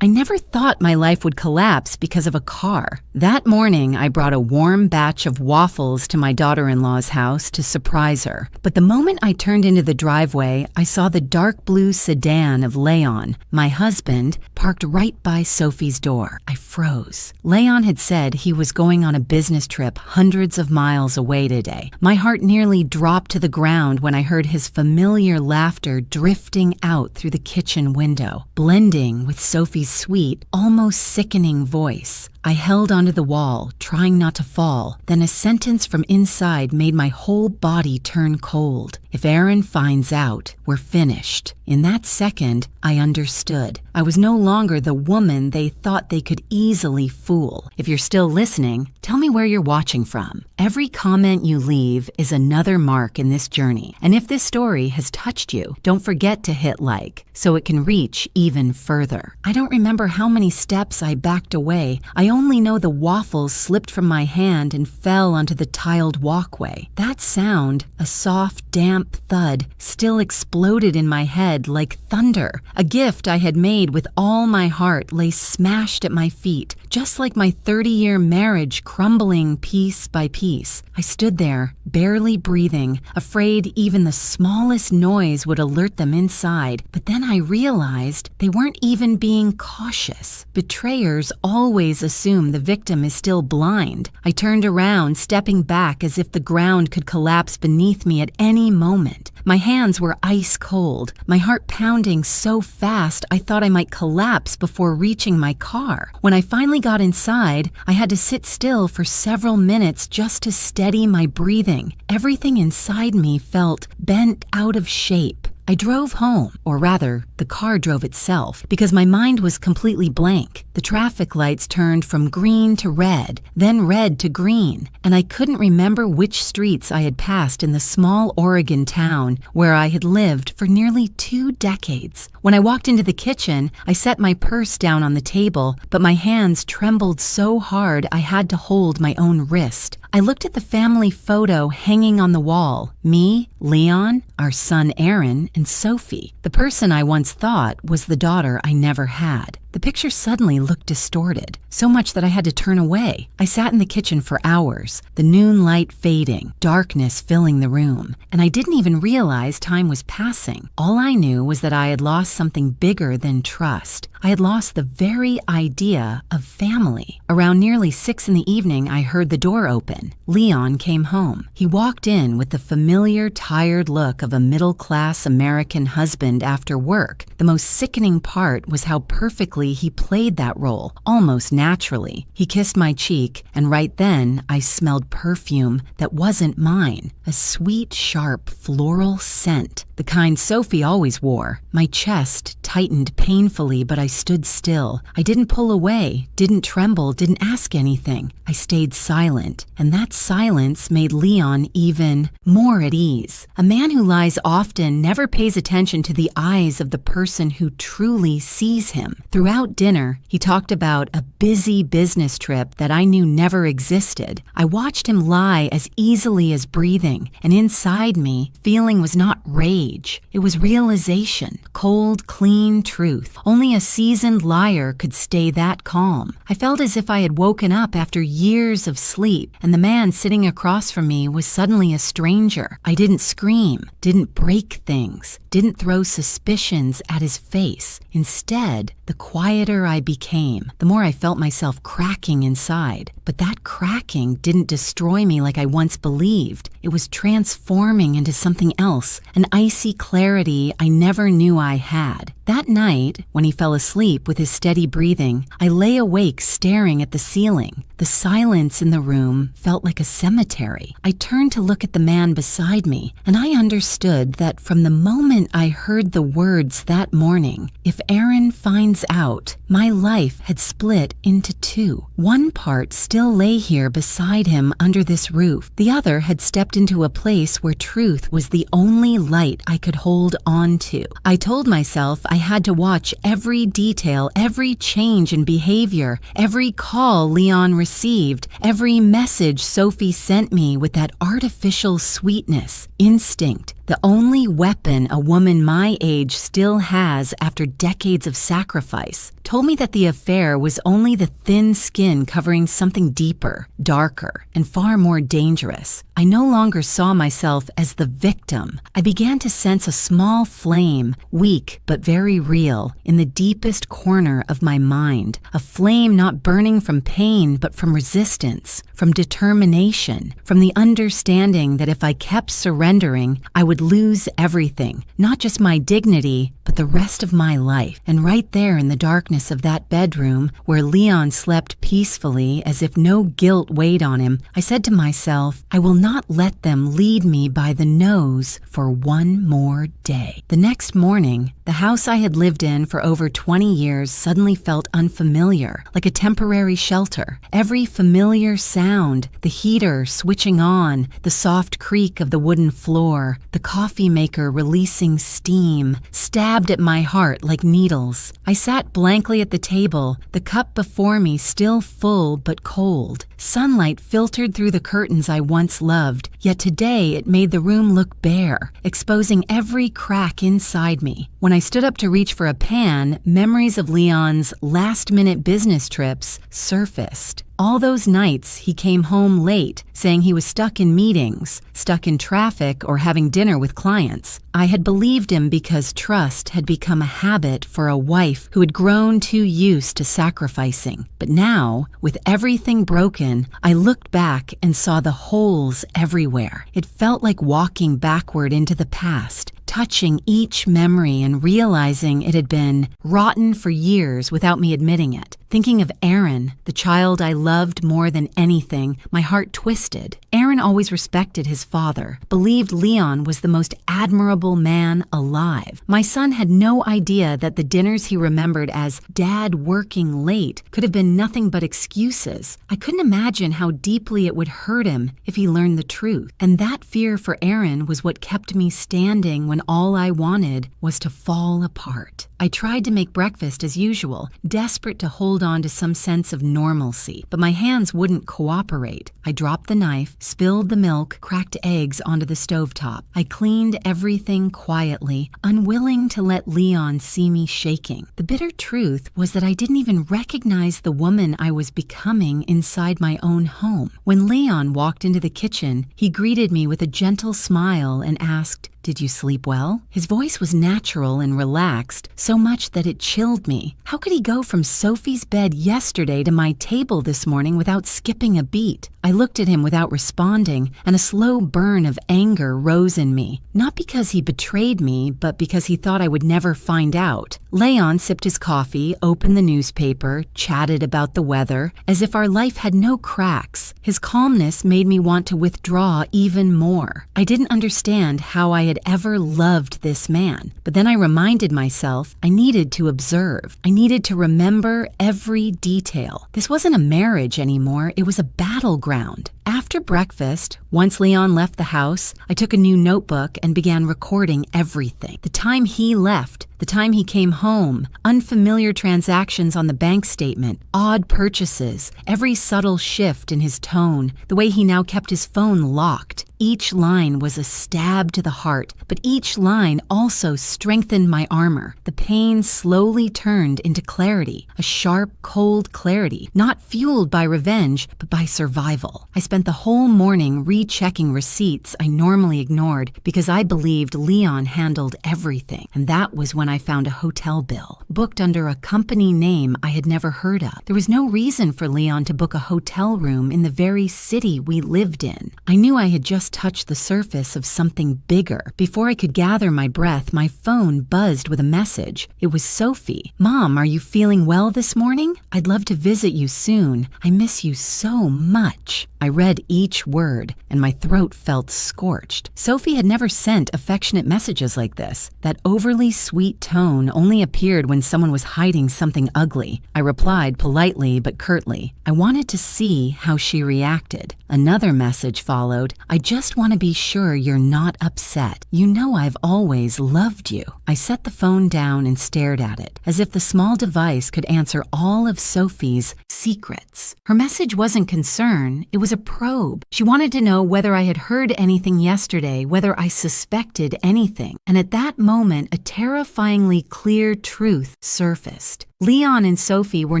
I never thought my life would collapse because of a car. That morning, I brought a warm batch of waffles to my daughter-in-law's house to surprise her. But the moment I turned into the driveway, I saw the dark blue sedan of Leon, my husband, parked right by Sophie's door. I froze. Leon had said he was going on a business trip hundreds of miles away today. My heart nearly dropped to the ground when I heard his familiar laughter drifting out through the kitchen window, blending with Sophie's sweet, almost sickening voice. I held onto the wall, trying not to fall. Then a sentence from inside made my whole body turn cold. If Aaron finds out, we're finished. In that second, I understood. I was no longer the woman they thought they could easily fool. If you're still listening, tell me where you're watching from. Every comment you leave is another mark in this journey. And if this story has touched you, don't forget to hit like so it can reach even further. I don't remember how many steps I backed away. I only know the waffles slipped from my hand and fell onto the tiled walkway. That sound, a soft, damp thud, still exploded in my head like thunder. A gift I had made with all my heart lay smashed at my feet, just like my 30-year marriage crumbling piece by piece. I stood there, barely breathing, afraid even the smallest noise would alert them inside. But then I realized they weren't even being cautious. Betrayers always assume the victim is still blind. I turned around, stepping back as if the ground could collapse beneath me at any moment. My hands were ice cold, my heart pounding so fast I thought I might collapse before reaching my car. When I finally got inside, I had to sit still for several minutes just to steady my breathing. Everything inside me felt bent out of shape. I drove home, or rather, the car drove itself, because my mind was completely blank. The traffic lights turned from green to red, then red to green, and I couldn't remember which streets I had passed in the small Oregon town where I had lived for nearly 2 decades. When I walked into the kitchen, I set my purse down on the table, but my hands trembled so hard I had to hold my own wrist. I looked at the family photo hanging on the wall. Me, Leon, our son Aaron, and Sophie. The person I once thought was the daughter I never had. The picture suddenly looked distorted, so much that I had to turn away. I sat in the kitchen for hours, the noon light fading, darkness filling the room, and I didn't even realize time was passing. All I knew was that I had lost something bigger than trust. I had lost the very idea of family. Around nearly 6 in the evening, I heard the door open. Leon came home. He walked in with the familiar, tired look of a middle-class American husband after work. The most sickening part was how perfectly he played that role, almost naturally. He kissed my cheek, and right then I smelled perfume that wasn't mine. A sweet, sharp, floral scent, the kind Sophie always wore. My chest tightened painfully, but I stood still. I didn't pull away, didn't tremble, didn't ask anything. I stayed silent, and that silence made Leon even more at ease. A man who lies often never pays attention to the eyes of the person who truly sees him. Throughout dinner, he talked about a busy business trip that I knew never existed. I watched him lie as easily as breathing, and inside me, feeling was not rage. It was realization, cold, clean truth. Only a seasoned liar could stay that calm. I felt as if I had woken up after years of sleep, and the man sitting across from me was suddenly a stranger. I didn't scream, didn't break things, didn't throw suspicions at his face. Instead, the quieter I became, the more I felt myself cracking inside. But that cracking didn't destroy me like I once believed. It was transforming into something else, an icy clarity I never knew I had. That night, when he fell asleep with his steady breathing, I lay awake staring at the ceiling. The silence in the room felt like a cemetery. I turned to look at the man beside me, and I understood that from the moment I heard the words that morning, if Aaron finds out, my life had split into 2. One part still lay here beside him under this roof. The other had stepped into a place where truth was the only light I could hold on to. I told myself I had to watch every detail, every change in behavior, every call Leon received, every message Sophie sent me with that artificial sweetness. Instinct. the only weapon a woman my age still has after decades of sacrifice, told me that the affair was only the thin skin covering something deeper, darker, and far more dangerous. I no longer saw myself as the victim. I began to sense a small flame, weak but very real, in the deepest corner of my mind. A flame not burning from pain but from resistance, from determination, from the understanding that if I kept surrendering, I would lose everything, not just my dignity, but the rest of my life. And right there in the darkness of that bedroom, where Leon slept peacefully as if no guilt weighed on him, I said to myself, I will not let them lead me by the nose for one more day. The next morning, the house I had lived in for over 20 years suddenly felt unfamiliar, like a temporary shelter. Every familiar sound, the heater switching on, the soft creak of the wooden floor, the coffee maker releasing steam, stabbed at my heart like needles. I sat blankly at the table, the cup before me still full but cold. Sunlight filtered through the curtains I once loved, yet today it made the room look bare, exposing every crack inside me. When I stood up to reach for a pan, memories of Leon's last-minute business trips surfaced. All those nights he came home late, saying he was stuck in meetings, stuck in traffic, or having dinner with clients. I had believed him because trust had become a habit for a wife who had grown too used to sacrificing. But now, with everything broken, I looked back and saw the holes everywhere. It felt like walking backward into the past, touching each memory and realizing it had been rotten for years without me admitting it. Thinking of Aaron, the child I loved more than anything, my heart twisted. Aaron always respected his father, believed Leon was the most admirable man alive. My son had no idea that the dinners he remembered as dad working late could have been nothing but excuses. I couldn't imagine how deeply it would hurt him if he learned the truth. And that fear for Aaron was what kept me standing when all I wanted was to fall apart. I tried to make breakfast as usual, desperate to hold on to some sense of normalcy, but my hands wouldn't cooperate. I dropped the knife, spilled the milk, cracked eggs onto the stovetop. I cleaned everything quietly, unwilling to let Leon see me shaking. The bitter truth was that I didn't even recognize the woman I was becoming inside my own home. When Leon walked into the kitchen, he greeted me with a gentle smile and asked, "Did you sleep well?" His voice was natural and relaxed, so much that it chilled me. How could he go from Sophie's bed yesterday to my table this morning without skipping a beat? I looked at him without responding, and a slow burn of anger rose in me. Not because he betrayed me, but because he thought I would never find out. Leon sipped his coffee, opened the newspaper, chatted about the weather, as if our life had no cracks. His calmness made me want to withdraw even more. I didn't understand how I had ever loved this man, but then I reminded myself I needed to observe. I needed to remember every detail. This wasn't a marriage anymore, it was a battleground. After breakfast, once Leon left the house, I took a new notebook and began recording everything. The time he left, the time he came home, unfamiliar transactions on the bank statement, odd purchases, every subtle shift in his tone, the way he now kept his phone locked. Each line was a stab to the heart, but each line also strengthened my armor. The pain slowly turned into clarity, a sharp, cold clarity, not fueled by revenge, but by survival. I spent the whole morning rechecking receipts I normally ignored because I believed Leon handled everything, and that was when I found a hotel bill, booked under a company name I had never heard of. There was no reason for Leon to book a hotel room in the very city we lived in. I knew I had just touched the surface of something bigger. Before I could gather my breath, my phone buzzed with a message. It was Sophie. "Mom, are you feeling well this morning? I'd love to visit you soon. I miss you so much." I read each word, and my throat felt scorched. Sophie had never sent affectionate messages like this. That overly sweet tone only appeared when someone was hiding something ugly. I replied politely but curtly. I wanted to see how she reacted. Another message followed. I just want to be sure you're not upset. You know I've always loved you. I set the phone down and stared at it, as if the small device could answer all of Sophie's secrets. Her message wasn't concern, it was a probe. She wanted to know whether I had heard anything yesterday, whether I suspected anything. And at that moment, a terrifyingly clear truth surfaced. Leon and Sophie were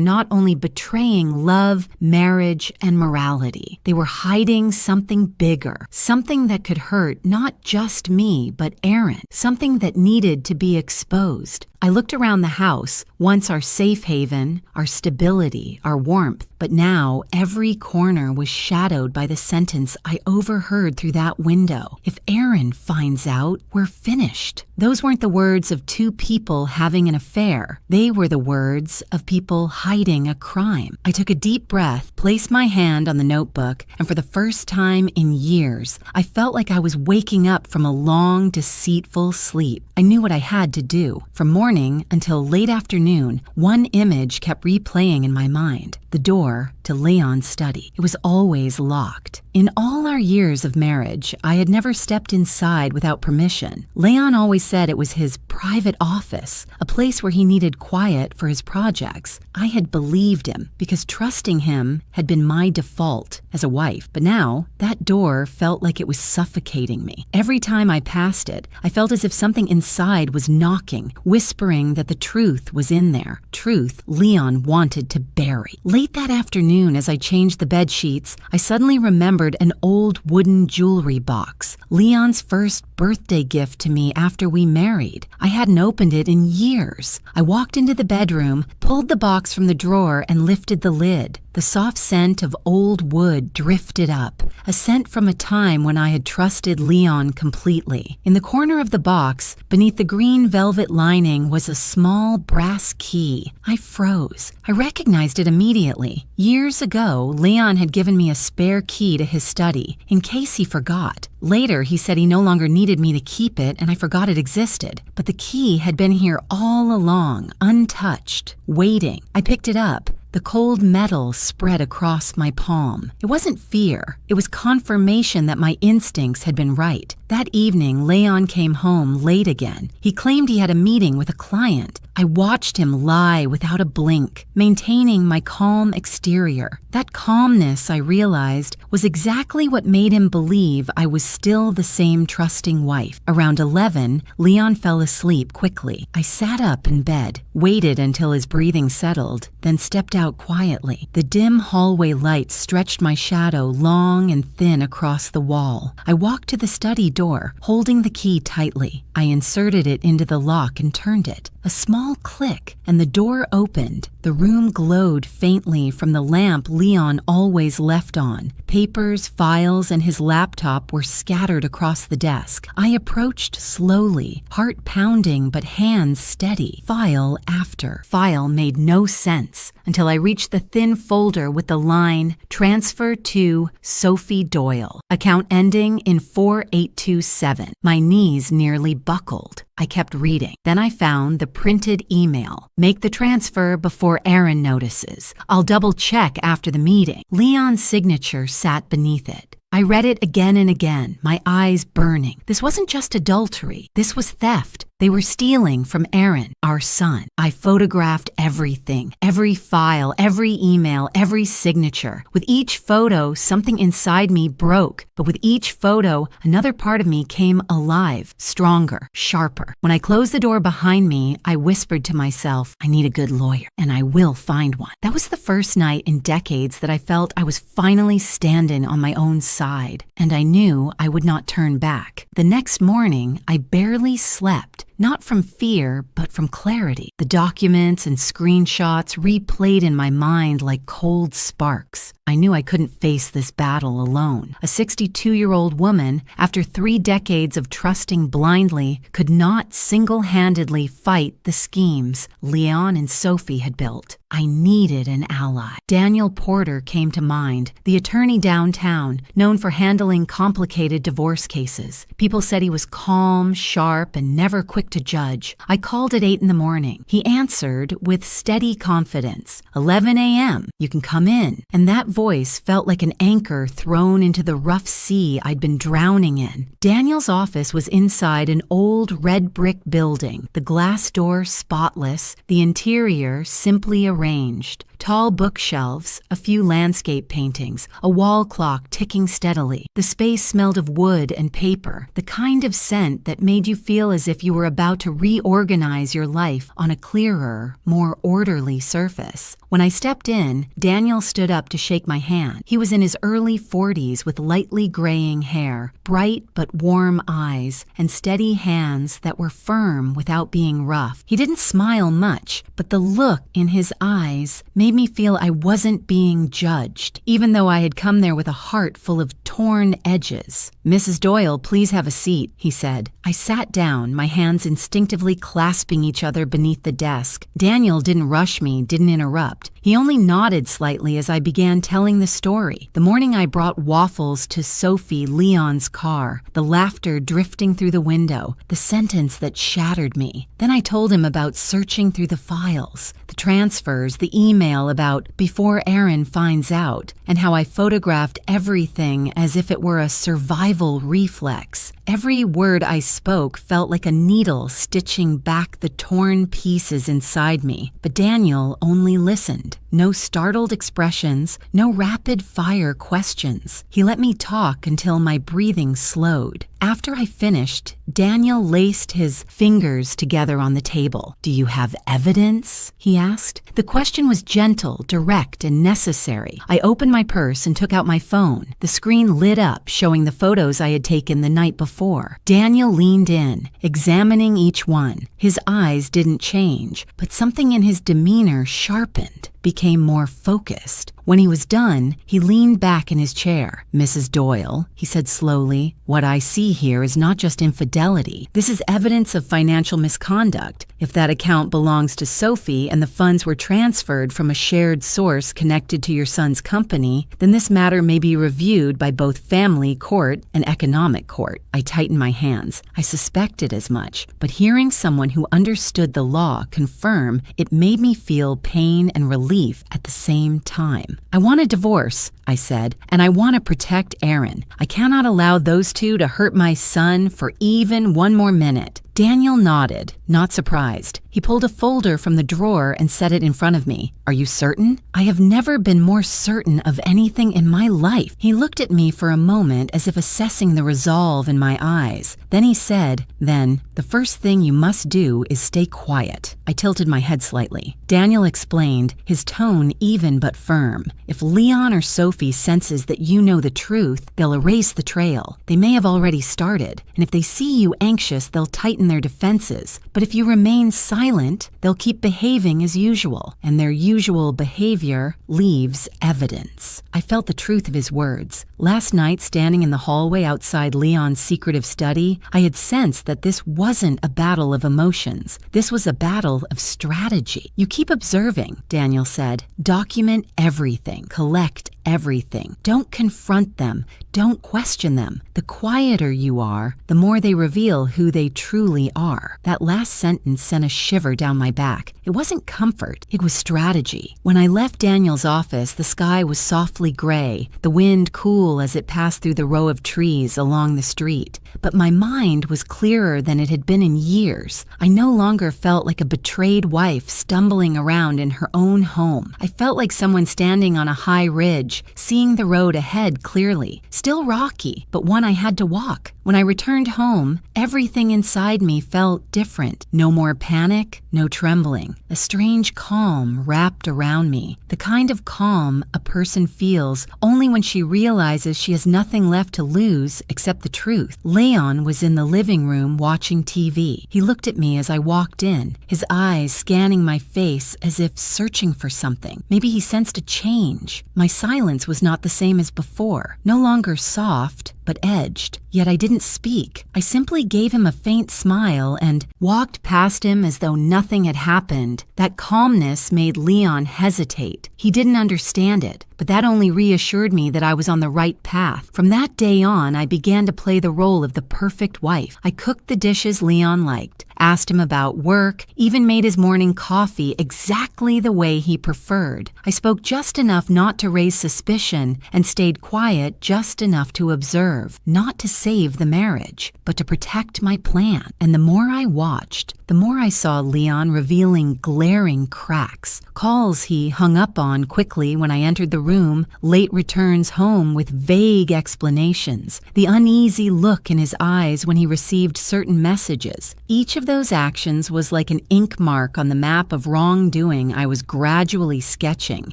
not only betraying love, marriage, and morality. They were hiding something bigger, something that could hurt not just me, but Aaron, something that needed to be exposed. I looked around the house, once our safe haven, our stability, our warmth, but now every corner was shadowed by the sentence I overheard through that window. If Aaron finds out, we're finished. Those weren't the words of two people having an affair. They were the words of people hiding a crime. I took a deep breath, placed my hand on the notebook, and for the first time in years, I felt like I was waking up from a long, deceitful sleep. I knew what I had to do. From morning until late afternoon, one image kept replaying in my mind. The door to Leon's study. It was always locked. In all our years of marriage, I had never stepped inside without permission. Leon always said it was his private office, a place where he needed quiet for his projects. I had believed him because trusting him had been my default as a wife. But now, that door felt like it was suffocating me. Every time I passed it, I felt as if something inside was knocking, whispering that the truth was in there. Truth Leon wanted to bury. Late that afternoon, as I changed the bed sheets, I suddenly remembered an old wooden jewelry box, Leon's first birthday gift to me after we married. I hadn't opened it in years. I walked into the bedroom, pulled the box from the drawer, and lifted the lid. The soft scent of old wood drifted up, a scent from a time when I had trusted Leon completely. In the corner of the box, beneath the green velvet lining, was a small brass key. I froze. I recognized it immediately. Years ago, Leon had given me a spare key to his study, in case he forgot. Later, he said he no longer needed me to keep it, and I forgot it existed. But the key had been here all along, untouched, waiting. I picked it up. The cold metal spread across my palm. It wasn't fear. It was confirmation that my instincts had been right. That evening, Leon came home late again. He claimed he had a meeting with a client. I watched him lie without a blink, maintaining my calm exterior. That calmness, I realized, was exactly what made him believe I was still the same trusting wife. Around 11, Leon fell asleep quickly. I sat up in bed, waited until his breathing settled, then stepped out quietly. The dim hallway light stretched my shadow long and thin across the wall. I walked to the study door, holding the key tightly. I inserted it into the lock and turned it. A small click, and the door opened. The room glowed faintly from the lamp Leon always left on. Papers, files, and his laptop were scattered across the desk. I approached slowly, heart pounding but hands steady. File after file made no sense until I reached the thin folder with the line, "Transfer to Sophie Doyle. Account ending in 4827. My knees nearly buckled. I kept reading. Then I found the printed email. "Make the transfer before Aaron notices. I'll double check after the meeting." Leon's signature sat beneath it. I read it again and again, my eyes burning. This wasn't just adultery. This was theft. They were stealing from Aaron, our son. I photographed everything, every file, every email, every signature. With each photo, something inside me broke. But with each photo, another part of me came alive, stronger, sharper. When I closed the door behind me, I whispered to myself, I need a good lawyer, and I will find one. That was the first night in decades that I felt I was finally standing on my own side, and I knew I would not turn back. The next morning, I barely slept. Not from fear, but from clarity. The documents and screenshots replayed in my mind like cold sparks. I knew I couldn't face this battle alone. A 62-year-old woman, after 3 decades of trusting blindly, could not single-handedly fight the schemes Leon and Sophie had built. I needed an ally. Daniel Porter came to mind, the attorney downtown, known for handling complicated divorce cases. People said he was calm, sharp, and never quick quick to judge. I called at 8 in the morning. He answered with steady confidence. 11 a.m. You can come in. And that voice felt like an anchor thrown into the rough sea I'd been drowning in. Daniel's office was inside an old red brick building, the glass door spotless, the interior simply arranged. Tall bookshelves, a few landscape paintings, a wall clock ticking steadily. The space smelled of wood and paper, the kind of scent that made you feel as if you were about to reorganize your life on a clearer, more orderly surface. When I stepped in, Daniel stood up to shake my hand. He was in his early 40s with lightly graying hair, bright but warm eyes, and steady hands that were firm without being rough. He didn't smile much, but the look in his eyes made me feel I wasn't being judged, even though I had come there with a heart full of torn edges. "Mrs. Doyle, please have a seat," he said. I sat down, my hands instinctively clasping each other beneath the desk. Daniel didn't rush me, didn't interrupt. He only nodded slightly as I began telling the story. The morning I brought waffles to Sophie, Leon's car, the laughter drifting through the window, the sentence that shattered me. Then I told him about searching through the files, the transfers, the email about before Aaron finds out, and how I photographed everything as if it were a survival reflex. Every word I spoke felt like a needle stitching back the torn pieces inside me, but Daniel only listened. No startled expressions, no rapid-fire questions. He let me talk until my breathing slowed. After I finished, Daniel laced his fingers together on the table. "Do you have evidence?" he asked. The question was gentle, direct, and necessary. I opened my purse and took out my phone. The screen lit up, showing the photos I had taken the night before. Daniel leaned in, examining each one. His eyes didn't change, but something in his demeanor sharpened, became more focused. When he was done, he leaned back in his chair. "Mrs. Doyle," he said slowly, "what I see here is not just infidelity. This is evidence of financial misconduct. If that account belongs to Sophie and the funds were transferred from a shared source connected to your son's company, then this matter may be reviewed by both family court and economic court." I tightened my hands. I suspected as much, but hearing someone who understood the law confirm it made me feel pain and relief at the same time. "I want a divorce," I said, "and I want to protect Aaron. I cannot allow those two to hurt my son for even one more minute." Daniel nodded, not surprised. He pulled a folder from the drawer and set it in front of me. "Are you certain?" "I have never been more certain of anything in my life." He looked at me for a moment as if assessing the resolve in my eyes. Then he said, "Then, the first thing you must do is stay quiet." I tilted my head slightly. Daniel explained, his tone even but firm. "If Leon or Sophie senses that you know the truth, they'll erase the trail. They may have already started, and if they see you anxious, they'll tighten their defenses. But if you remain silent, they'll keep behaving as usual, and their usual behavior leaves evidence." I felt the truth of his words. Last night, standing in the hallway outside Leon's secretive study, I had sensed that this wasn't a battle of emotions. This was a battle of strategy. "You keep observing," Daniel said. "Document everything. Collect everything. Don't confront them. Don't question them. The quieter you are, the more they reveal who they truly are." That last sentence sent a shiver down my back. It wasn't comfort, it was strategy. When I left Daniel's office, the sky was softly gray, the wind cool as it passed through the row of trees along the street. But my mind was clearer than it had been in years. I no longer felt like a betrayed wife stumbling around in her own home. I felt like someone standing on a high ridge, seeing the road ahead clearly, still rocky, but one I had to walk. When I returned home, everything inside me felt different. No more panic, no trembling. A strange calm wrapped around me, the kind of calm a person feels only when she realizes she has nothing left to lose except the truth. Leon was in the living room watching TV. He looked at me as I walked in, his eyes scanning my face as if searching for something. Maybe he sensed a change. My silence was not the same as before, no longer soft, but edged. Yet I didn't speak. I simply gave him a faint smile and walked past him as though nothing had happened. That calmness made Leon hesitate. He didn't understand it, but that only reassured me that I was on the right path. From that day on, I began to play the role of the perfect wife. I cooked the dishes Leon liked, asked him about work, even made his morning coffee exactly the way he preferred. I spoke just enough not to raise suspicion and stayed quiet just enough to observe, not to save the marriage, but to protect my plan. And the more I watched, the more I saw Leon revealing glaring cracks. Calls he hung up on quickly when I entered the room, late returns home with vague explanations, the uneasy look in his eyes when he received certain messages. Each of those actions was like an ink mark on the map of wrongdoing I was gradually sketching.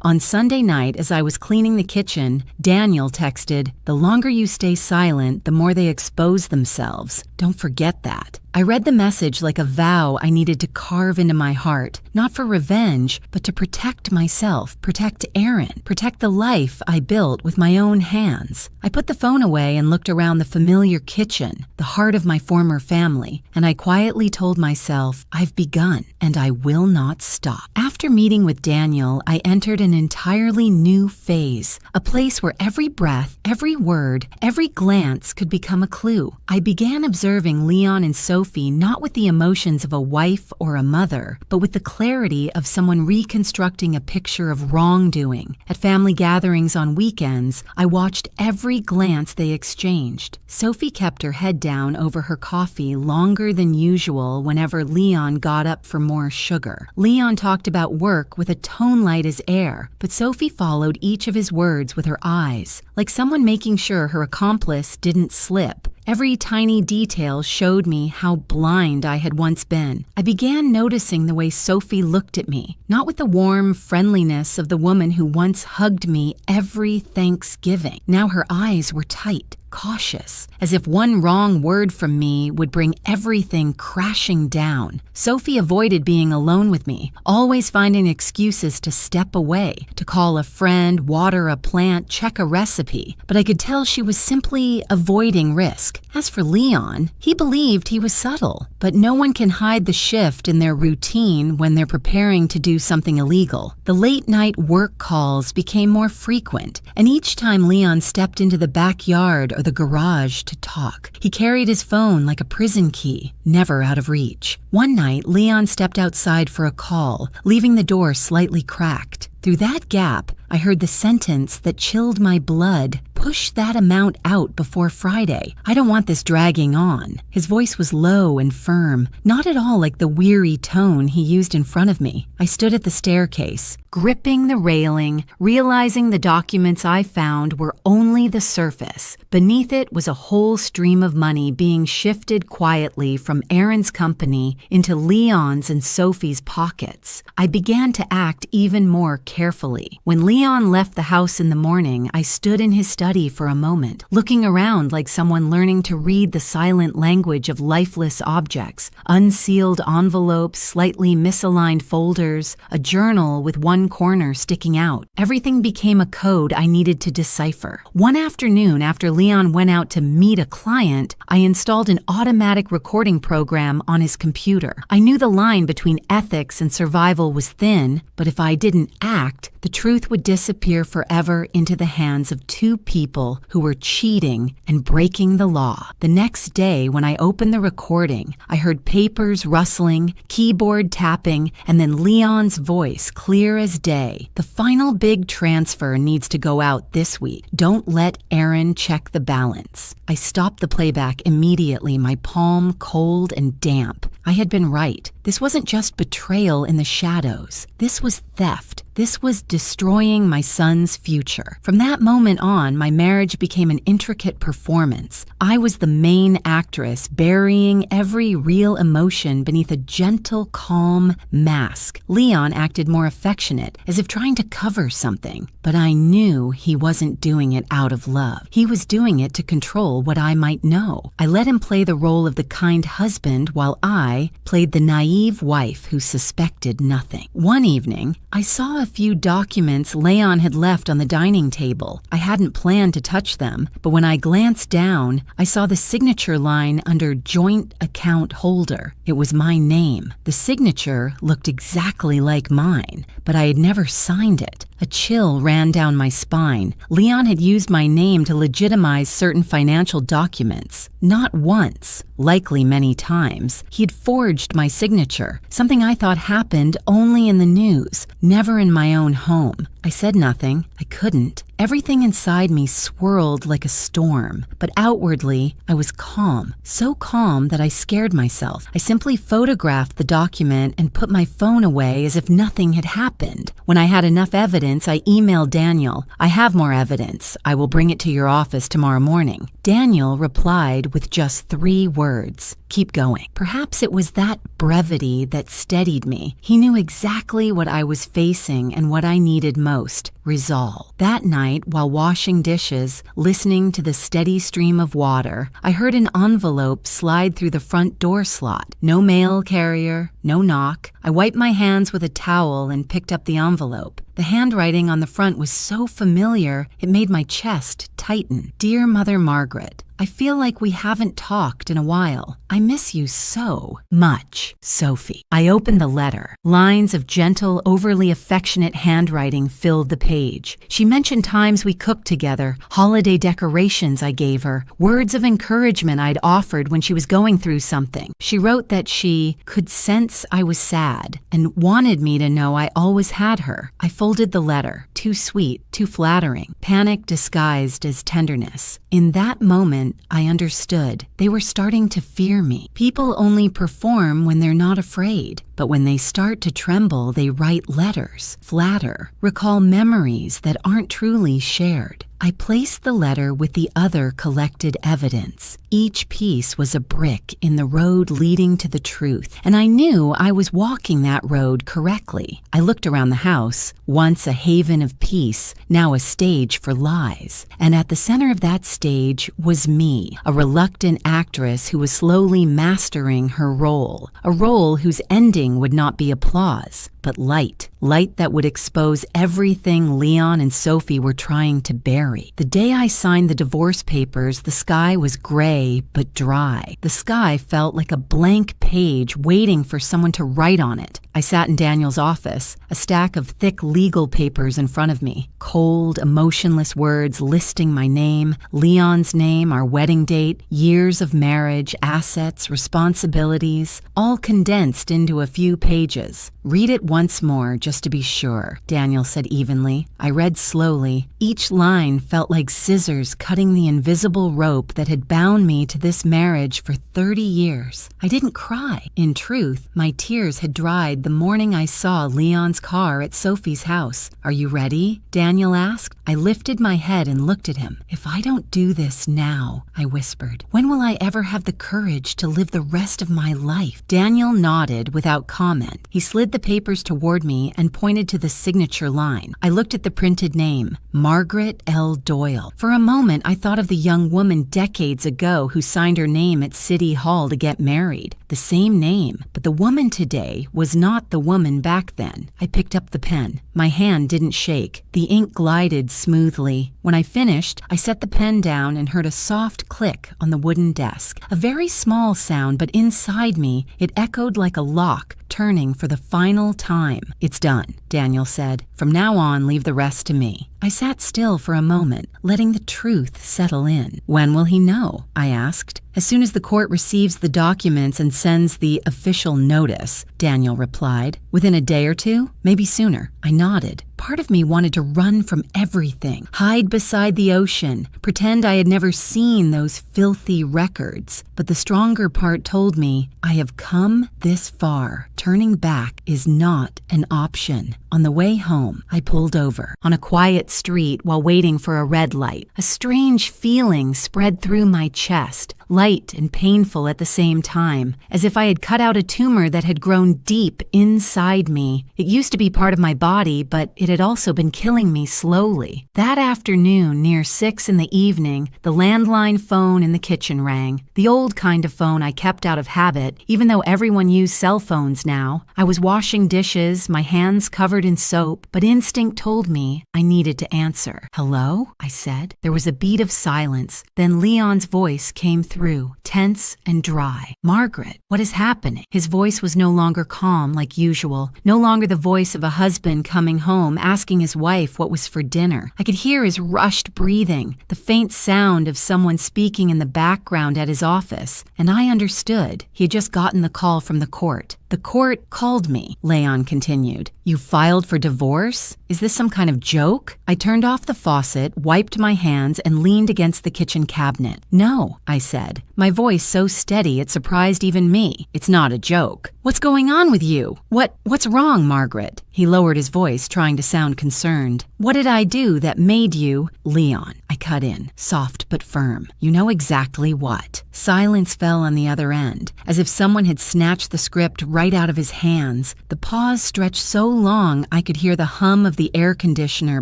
On Sunday night, as I was cleaning the kitchen, Daniel texted, "The longer you stay silent, the more they expose themselves. Don't forget that." I read the message like a vow I needed to carve into my heart, not for revenge, but to protect myself, protect Aaron, protect the life I built with my own hands. I put the phone away and looked around the familiar kitchen, the heart of my former family, and I quietly told myself, I've begun, and I will not stop. After meeting with Daniel, I entered an entirely new phase, a place where every breath, every word, every glance could become a clue. I began observing Leon and Sophie not with the emotions of a wife or a mother, but with the clarity of someone reconstructing a picture of wrongdoing. At family gatherings on weekends, I watched every glance they exchanged. Sophie kept her head down over her coffee longer than usual whenever Leon got up for more sugar. Leon talked about work with a tone light as air, but Sophie followed each of his words with her eyes, like someone making sure her accomplice didn't slip. Every tiny detail showed me how blind I had once been. I began noticing the way Sophie looked at me, not with the warm friendliness of the woman who once hugged me every Thanksgiving. Now her eyes were tight, cautious, as if one wrong word from me would bring everything crashing down. Sophie avoided being alone with me, always finding excuses to step away, to call a friend, water a plant, check a recipe. But I could tell she was simply avoiding risk. As for Leon, he believed he was subtle, but no one can hide the shift in their routine when they're preparing to do something illegal. The late-night work calls became more frequent, and each time Leon stepped into the backyard or the garage to talk, he carried his phone like a prison key, never out of reach. One night, Leon stepped outside for a call, leaving the door slightly cracked. Through that gap, I heard the sentence that chilled my blood. Push that amount out before Friday. I don't want this dragging on. His voice was low and firm, not at all like the weary tone he used in front of me. I stood at the staircase, gripping the railing, realizing the documents I found were only the surface. Beneath it was a whole stream of money being shifted quietly from Aaron's company into Leon's and Sophie's pockets. I began to act even more carefully. When Leon left the house in the morning, I stood in his study for a moment, looking around like someone learning to read the silent language of lifeless objects. Unsealed envelopes, slightly misaligned folders, a journal with one corner sticking out. Everything became a code I needed to decipher. One afternoon, after Leon went out to meet a client, I installed an automatic recording program on his computer. I knew the line between ethics and survival was thin, but if I didn't act, the truth would disappear forever into the hands of two people who were cheating and breaking the law. The next day, when I opened the recording, I heard papers rustling, keyboard tapping, and then Leon's voice clear as day. The final big transfer needs to go out this week. Don't let Aaron check the balance. I stopped the playback immediately, my palm cold and damp. I had been right. This wasn't just betrayal in the shadows. This was theft. This was destroying my son's future. From that moment on, my marriage became an intricate performance. I was the main actress, burying every real emotion beneath a gentle, calm mask. Leon acted more affectionate, as if trying to cover something. But I knew he wasn't doing it out of love. He was doing it to control what I might know. I let him play the role of the kind husband while I played the naive wife who suspected nothing. One evening, I saw a few documents Leon had left on the dining table. I hadn't planned to touch them, but when I glanced down, I saw the signature line under Joint Account Holder. It was my name. The signature looked exactly like mine, but I had never signed it. A chill ran down my spine. Leon had used my name to legitimize certain financial documents. Not once, likely many times, he had forged my signature, something I thought happened only in the news, never in my own home. I said nothing. I couldn't. Everything inside me swirled like a storm, but outwardly, I was calm. So calm that I scared myself. I simply photographed the document and put my phone away as if nothing had happened. When I had enough evidence, I emailed Daniel. "I have more evidence. I will bring it to your office tomorrow morning." Daniel replied with just 3 words. "Keep going." Perhaps it was that brevity that steadied me. He knew exactly what I was facing and what I needed most: resolve. That night, while washing dishes, listening to the steady stream of water, I heard an envelope slide through the front door slot. No mail carrier, no knock. I wiped my hands with a towel and picked up the envelope. The handwriting on the front was so familiar, it made my chest tighten. "Dear Mother Margaret, I feel like we haven't talked in a while. I miss you so much, Sophie." I opened the letter. Lines of gentle, overly affectionate handwriting filled the page. She mentioned times we cooked together, holiday decorations I gave her, words of encouragement I'd offered when she was going through something. She wrote that she could sense I was sad and wanted me to know I always had her. I folded the letter. Too sweet, too flattering. Panic disguised as tenderness. In that moment, I understood. They were starting to fear me. People only perform when they're not afraid. But when they start to tremble, they write letters, flatter, recall memories that aren't truly shared. I placed the letter with the other collected evidence. Each piece was a brick in the road leading to the truth, and I knew I was walking that road correctly. I looked around the house, once a haven of peace, now a stage for lies. And at the center of that stage was me, a reluctant actress who was slowly mastering her role, a role whose ending would not be applause, but light that would expose everything Leon and Sophie were trying to bury. The day I signed the divorce papers, the sky was gray but dry. The sky felt like a blank page waiting for someone to write on it. I sat in Daniel's office, a stack of thick legal papers in front of me, cold, emotionless words listing my name, Leon's name, our wedding date, years of marriage, assets, responsibilities, all condensed into a few pages. "Read it once more, just to be sure," Daniel said evenly. I read slowly. Each line felt like scissors cutting the invisible rope that had bound me to this marriage for 30 years. I didn't cry. In truth, my tears had dried the morning I saw Leon's car at Sophie's house. "Are you ready?" Daniel asked. I lifted my head and looked at him. "If I don't do this now," I whispered, "when will I ever have the courage to live the rest of my life?" Daniel nodded without comment. He slid the papers toward me and pointed to the signature line. I looked at the printed name, Margaret L. Doyle. For a moment, I thought of the young woman decades ago who signed her name at City Hall to get married. The same name, but the woman today was not the woman back then. I picked up the pen. My hand didn't shake. The ink glided smoothly. When I finished, I set the pen down and heard a soft click on the wooden desk. A very small sound, but inside me, it echoed like a lock turning for the final time. "It's done," Daniel said. "From now on, leave the rest to me." I sat still for a moment, letting the truth settle in. "When will he know?" I asked. "As soon as the court receives the documents and sends the official notice," Daniel replied. "Within a day or two? Maybe sooner." I nodded. Part of me wanted to run from everything, hide beside the ocean, pretend I had never seen those filthy records. But the stronger part told me, I have come this far. Turning back is not an option. On the way home, I pulled over on a quiet street while waiting for a red light. A strange feeling spread through my chest, light and painful at the same time, as if I had cut out a tumor that had grown deep inside me. It used to be part of my body, but it had also been killing me slowly. That afternoon, near 6 in the evening, the landline phone in the kitchen rang. The old kind of phone I kept out of habit, even though everyone used cell phones now. I was washing dishes, my hands covered covered in soap, but instinct told me I needed to answer. "Hello?" I said. There was a beat of silence. Then Leon's voice came through, tense and dry. "Margaret, what is happening?" His voice was no longer calm like usual, no longer the voice of a husband coming home asking his wife what was for dinner. I could hear his rushed breathing, the faint sound of someone speaking in the background at his office, and I understood. He had just gotten the call from the court. "The court called me," Leon continued. "You filed for divorce? Is this some kind of joke?" I turned off the faucet, wiped my hands, and leaned against the kitchen cabinet. "No," I said, my voice so steady it surprised even me. "It's not a joke. What's going on with you? What's wrong, Margaret?" He lowered his voice, trying to sound concerned. "What did I do that made you—" "Leon," I cut in, soft but firm. "You know exactly what." Silence fell on the other end, as if someone had snatched the script right out of his hands. The pause stretched so long I could hear the hum of the air conditioner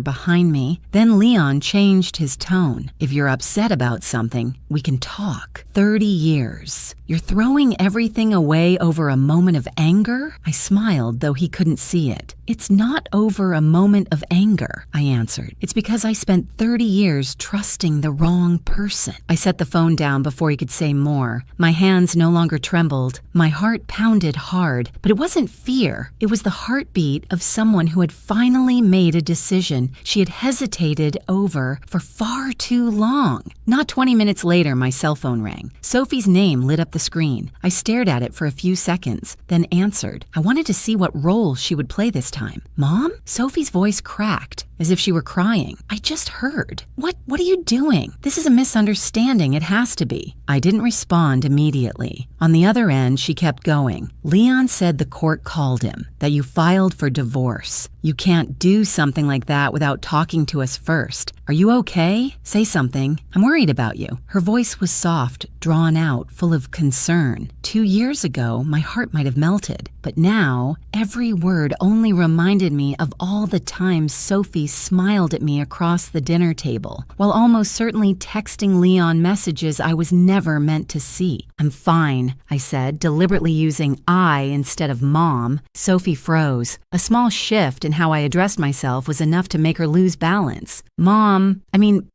behind me. Then Leon changed his tone. "If you're upset about something, we can talk. 30 years. You're throwing everything away over a moment of anger?" I smiled, though he couldn't see it. "It's not over a moment of anger," I answered. "It's because I spent 30 years trusting the wrong person." I set the phone down before he could say more. My hands no longer trembled. My heart pounded hard, but it wasn't fear. It was the heartbeat of someone who had finally made a decision she had hesitated over for far too long. Not 20 minutes later, my cell phone rang. Sophie's name lit up the screen. I stared at it for a few seconds, then answered. I wanted to see what role she would play this time. "Mom?" Sophie's voice cracked, as if she were crying. "I just heard. What are you doing? This is a misunderstanding. It has to be." I didn't respond immediately. On the other end, she kept going. "Leon said the court called him, that you filed for divorce. You can't do something like that without talking to us first. Are you okay? Say something. I'm worried about you." Her voice was soft, drawn out, full of concern. 2 years ago, my heart might have melted. But now, every word only reminded me of all the times Sophie smiled at me across the dinner table, while almost certainly texting Leon messages I was never meant to see. "I'm fine," I said, deliberately using I instead of Mom. Sophie froze. A small shift in how I addressed myself was enough to make her lose balance.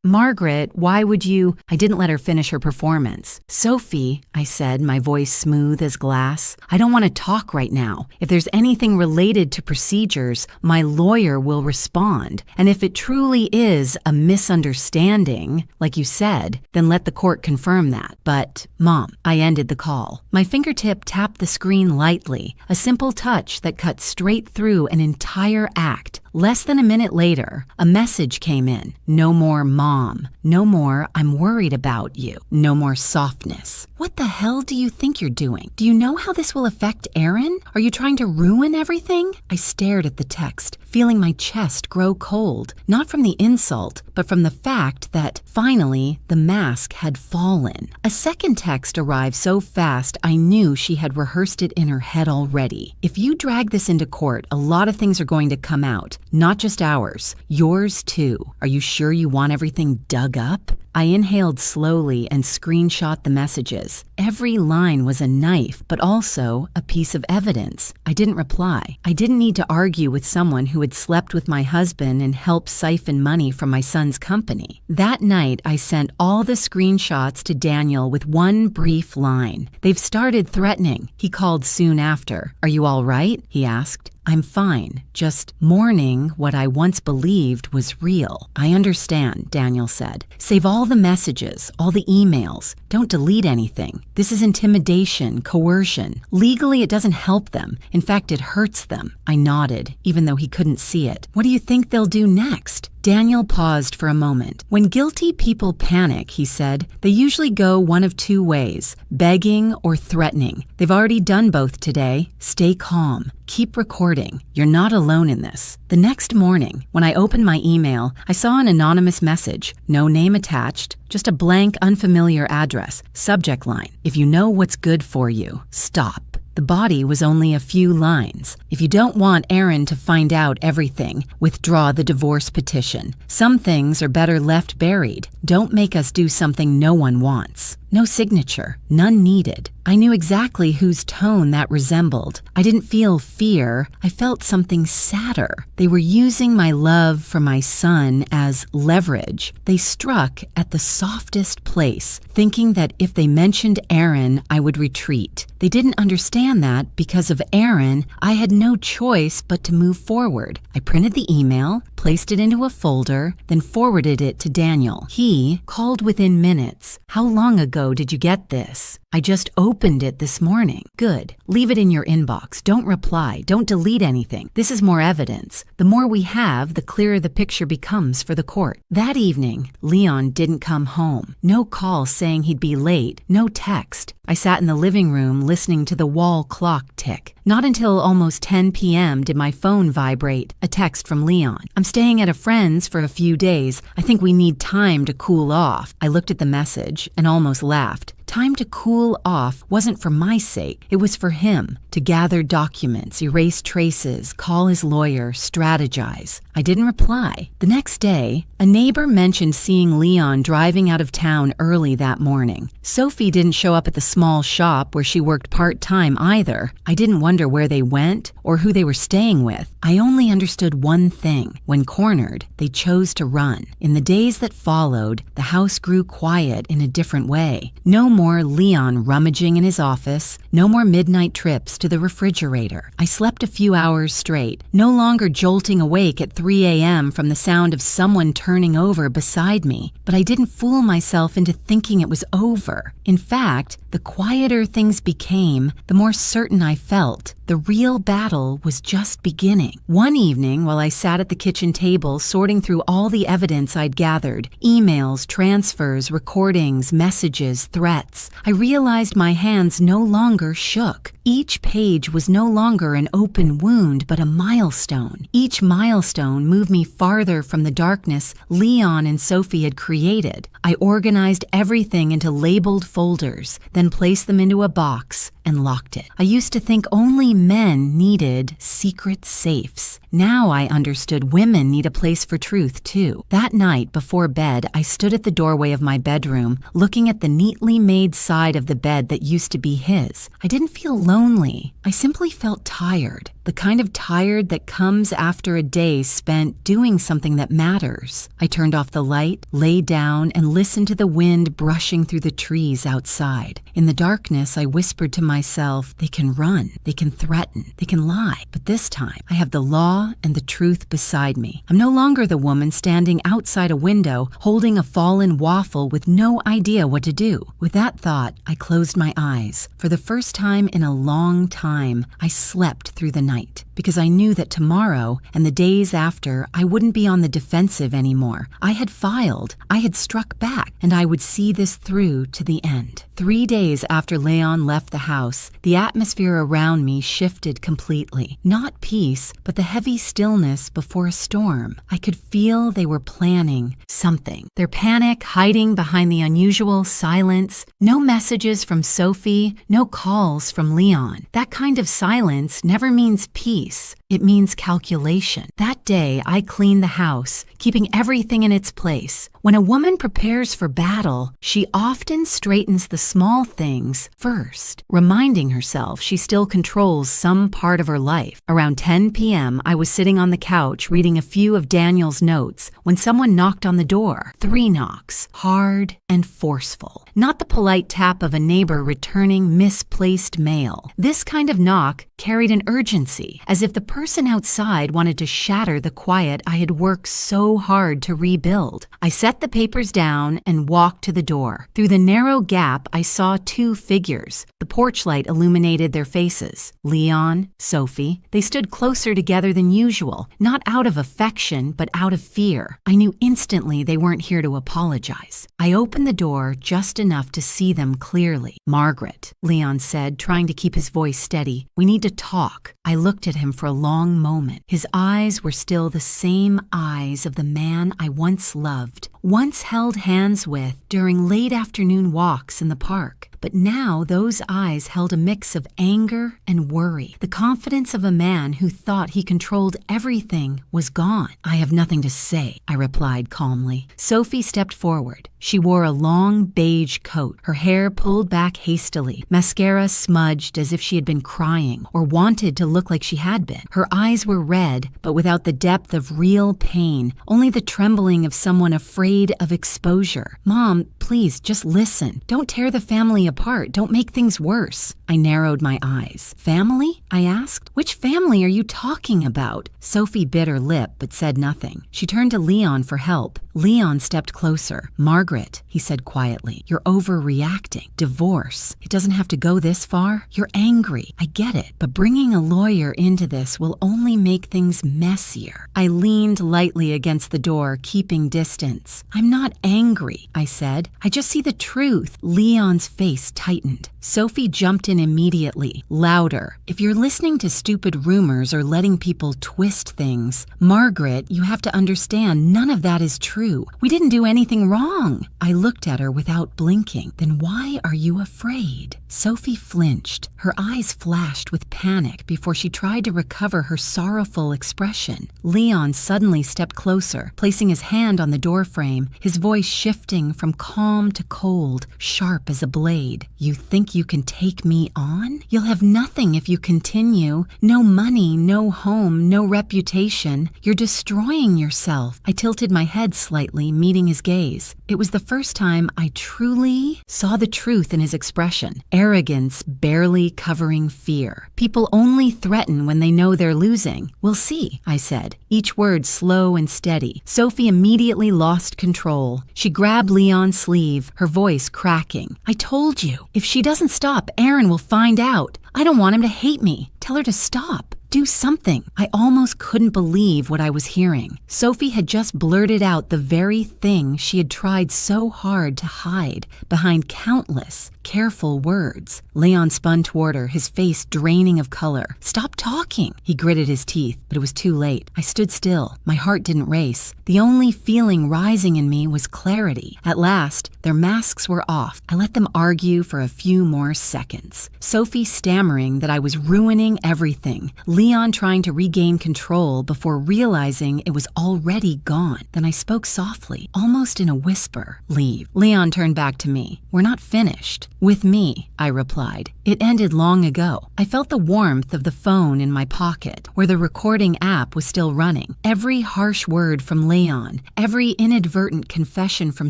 Margaret, why would you—" I didn't let her finish her performance. "Sophie," I said, my voice smooth as glass, "I don't want to talk right now. If there's anything related to procedures, my lawyer will respond. And if it truly is a misunderstanding, like you said, then let the court confirm that. But, Mom," I ended the call. My fingertip tapped the screen lightly, a simple touch that cut straight through an entire act. Less than a minute later, a message came in. "No more Mom. No more I'm worried about you. No more softness." What the hell do you think you're doing? Do you know how this will affect Aaron? Are you trying to ruin everything? I stared at the text, feeling my chest grow cold, not from the insult, but from the fact that, finally, the mask had fallen. A second text arrived so fast I knew she had rehearsed it in her head already. "If you drag this into court, a lot of things are going to come out. Not just ours. Yours, too. Are you sure you want everything dug up?" I inhaled slowly and screenshot the messages. Every line was a knife, but also a piece of evidence. I didn't reply. I didn't need to argue with someone who had slept with my husband and helped siphon money from my son's company. That night, I sent all the screenshots to Daniel with one brief line. "They've started threatening." He called soon after. "Are you all right?" he asked. "I'm fine, just mourning what I once believed was real." "I understand," Daniel said. "Save all the messages, all the emails. Don't delete anything. This is intimidation, coercion. Legally, it doesn't help them. In fact, it hurts them." I nodded, even though he couldn't see it. "What do you think they'll do next?" Daniel paused for a moment. "When guilty people panic," he said, "they usually go one of two ways, begging or threatening. They've already done both today. Stay calm. Keep recording. You're not alone in this." The next morning, when I opened my email, I saw an anonymous message. No name attached, just a blank, unfamiliar address. Subject line: "If you know what's good for you, stop." The body was only a few lines. "If you don't want Aaron to find out everything, withdraw the divorce petition. Some things are better left buried. Don't make us do something no one wants." No signature, none needed. I knew exactly whose tone that resembled. I didn't feel fear, I felt something sadder. They were using my love for my son as leverage. They struck at the softest place, thinking that if they mentioned Aaron, I would retreat. They didn't understand that because of Aaron, I had no choice but to move forward. I printed the email, placed it into a folder, then forwarded it to Daniel. He called within minutes. How long ago did you get this? I just opened it this morning. Good. Leave it in your inbox. Don't reply. Don't delete anything. This is more evidence. The more we have, the clearer the picture becomes for the court. That evening, Leon didn't come home. No call saying he'd be late. No text. I sat in the living room listening to the wall clock tick. Not until almost 10 p.m. did my phone vibrate. A text from Leon. I'm staying at a friend's for a few days. I think we need time to cool off. I looked at the message and almost laughed. Time to cool off wasn't for my sake. It was for him. To gather documents, erase traces, call his lawyer, strategize. I didn't reply. The next day, a neighbor mentioned seeing Leon driving out of town early that morning. Sophie didn't show up at the small shop where she worked part-time either. I didn't wonder where they went or who they were staying with. I only understood one thing. When cornered, they chose to run. In the days that followed, the house grew quiet in a different way. No more Leon rummaging in his office, no more midnight trips to the refrigerator. I slept a few hours straight, no longer jolting awake at 3 a.m. from the sound of someone turning over beside me. But I didn't fool myself into thinking it was over. In fact, the quieter things became, the more certain I felt. The real battle was just beginning. One evening, while I sat at the kitchen table sorting through all the evidence I'd gathered, emails, transfers, recordings, messages, threats, I realized my hands no longer shook. Each page was no longer an open wound, but a milestone. Each milestone moved me farther from the darkness Leon and Sophie had created. I organized everything into labeled folders, then placed them into a box and locked it. I used to think only men needed secret safes. Now I understood women need a place for truth too. That night before bed, I stood at the doorway of my bedroom, looking at the neatly made side of the bed that used to be his. I didn't feel lonely. I simply felt tired. The kind of tired that comes after a day spent doing something that matters. I turned off the light, lay down, and listened to the wind brushing through the trees outside. In the darkness, I whispered to myself, they can run, they can threaten, they can lie. But this time, I have the law and the truth beside me. I'm no longer the woman standing outside a window, holding a fallen waffle with no idea what to do. With that thought, I closed my eyes. For the first time in a long time, I slept through the night, because I knew that tomorrow and the days after, I wouldn't be on the defensive anymore. I had filed, I had struck back, and I would see this through to the end. 3 days after Leon left the house, the atmosphere around me shifted completely. Not peace, but the heavy stillness before a storm. I could feel they were planning something. Their panic hiding behind the unusual silence. No messages from Sophie, no calls from Leon. That kind of silence never means peace. It means calculation. That day, I cleaned the house, keeping everything in its place. When a woman prepares for battle, she often straightens the small things first, reminding herself she still controls some part of her life. Around 10 p.m., I was sitting on the couch reading a few of Daniel's notes when someone knocked on the door. 3 knocks, hard and forceful. Not the polite tap of a neighbor returning misplaced mail. This kind of knock carried an urgency, as if the person outside wanted to shatter the quiet I had worked so hard to rebuild. I set the papers down and walked to the door. Through the narrow gap, I saw 2 figures. The porch light illuminated their faces. Leon, Sophie. They stood closer together than usual, not out of affection, but out of fear. I knew instantly they weren't here to apologize. I opened the door just enough to see them clearly. "Margaret," Leon said, trying to keep his voice steady. "We need to talk." I looked at him for a long moment. His eyes were still the same eyes of the man I once loved, once held hands with during late afternoon walks in the park. but now those eyes held a mix of anger and worry. The confidence of a man who thought he controlled everything was gone. "I have nothing to say," I replied calmly. Sophie stepped forward. She wore a long beige coat, her hair pulled back hastily, mascara smudged as if she had been crying or wanted to look like she had been. Her eyes were red, but without the depth of real pain, only the trembling of someone afraid of exposure. "Mom, please, just listen. Don't tear the family apart. Don't make things worse." I narrowed my eyes. "Family?" I asked. "Which family are you talking about?" Sophie bit her lip but said nothing. She turned to Leon for help. Leon stepped closer. "Margaret," he said quietly, "you're overreacting. Divorce. It doesn't have to go this far. You're angry. I get it. But bringing a lawyer into this will only make things messier." I leaned lightly against the door, keeping distance. "I'm not angry," I said. "I just see the truth." Leon's face tightened. Sophie jumped in immediately, louder. "If you're listening to stupid rumors or letting people twist things, Margaret, you have to understand none of that is true. We didn't do anything wrong." I looked at her without blinking. "Then why are you afraid?" Sophie flinched. Her eyes flashed with panic before she tried to recover her sorrowful expression. Leon suddenly stepped closer, placing his hand on the doorframe, his voice shifting from calm to cold, sharp as a blade. "You think you can take me on? You'll have nothing if you continue. No money, no home, no reputation. You're destroying yourself." I tilted my head slightly, meeting his gaze. It was the first time I truly saw the truth in his expression. Arrogance barely covering fear. People only threaten when they know they're losing. "We'll see," I said, each word slow and steady. Sophie immediately lost control. She grabbed Leon's sleeve, her voice cracking. "I told you, if she doesn't stop, Aaron will find out. I don't want him to hate me. Tell her to stop. Do something." I almost couldn't believe what I was hearing. Sophie had just blurted out the very thing she had tried so hard to hide behind countless, careful words. Leon spun toward her, his face draining of color. "Stop talking." He gritted his teeth, but it was too late. I stood still. My heart didn't race. The only feeling rising in me was clarity. At last, their masks were off. I let them argue for a few more seconds. Sophie stammering that I was ruining everything. Leon trying to regain control before realizing it was already gone. Then I spoke softly, almost in a whisper. "Leave." Leon turned back to me. "We're not finished." "With me," I replied. "It ended long ago." I felt the warmth of the phone in my pocket, where the recording app was still running. Every harsh word from Leon, every inadvertent confession from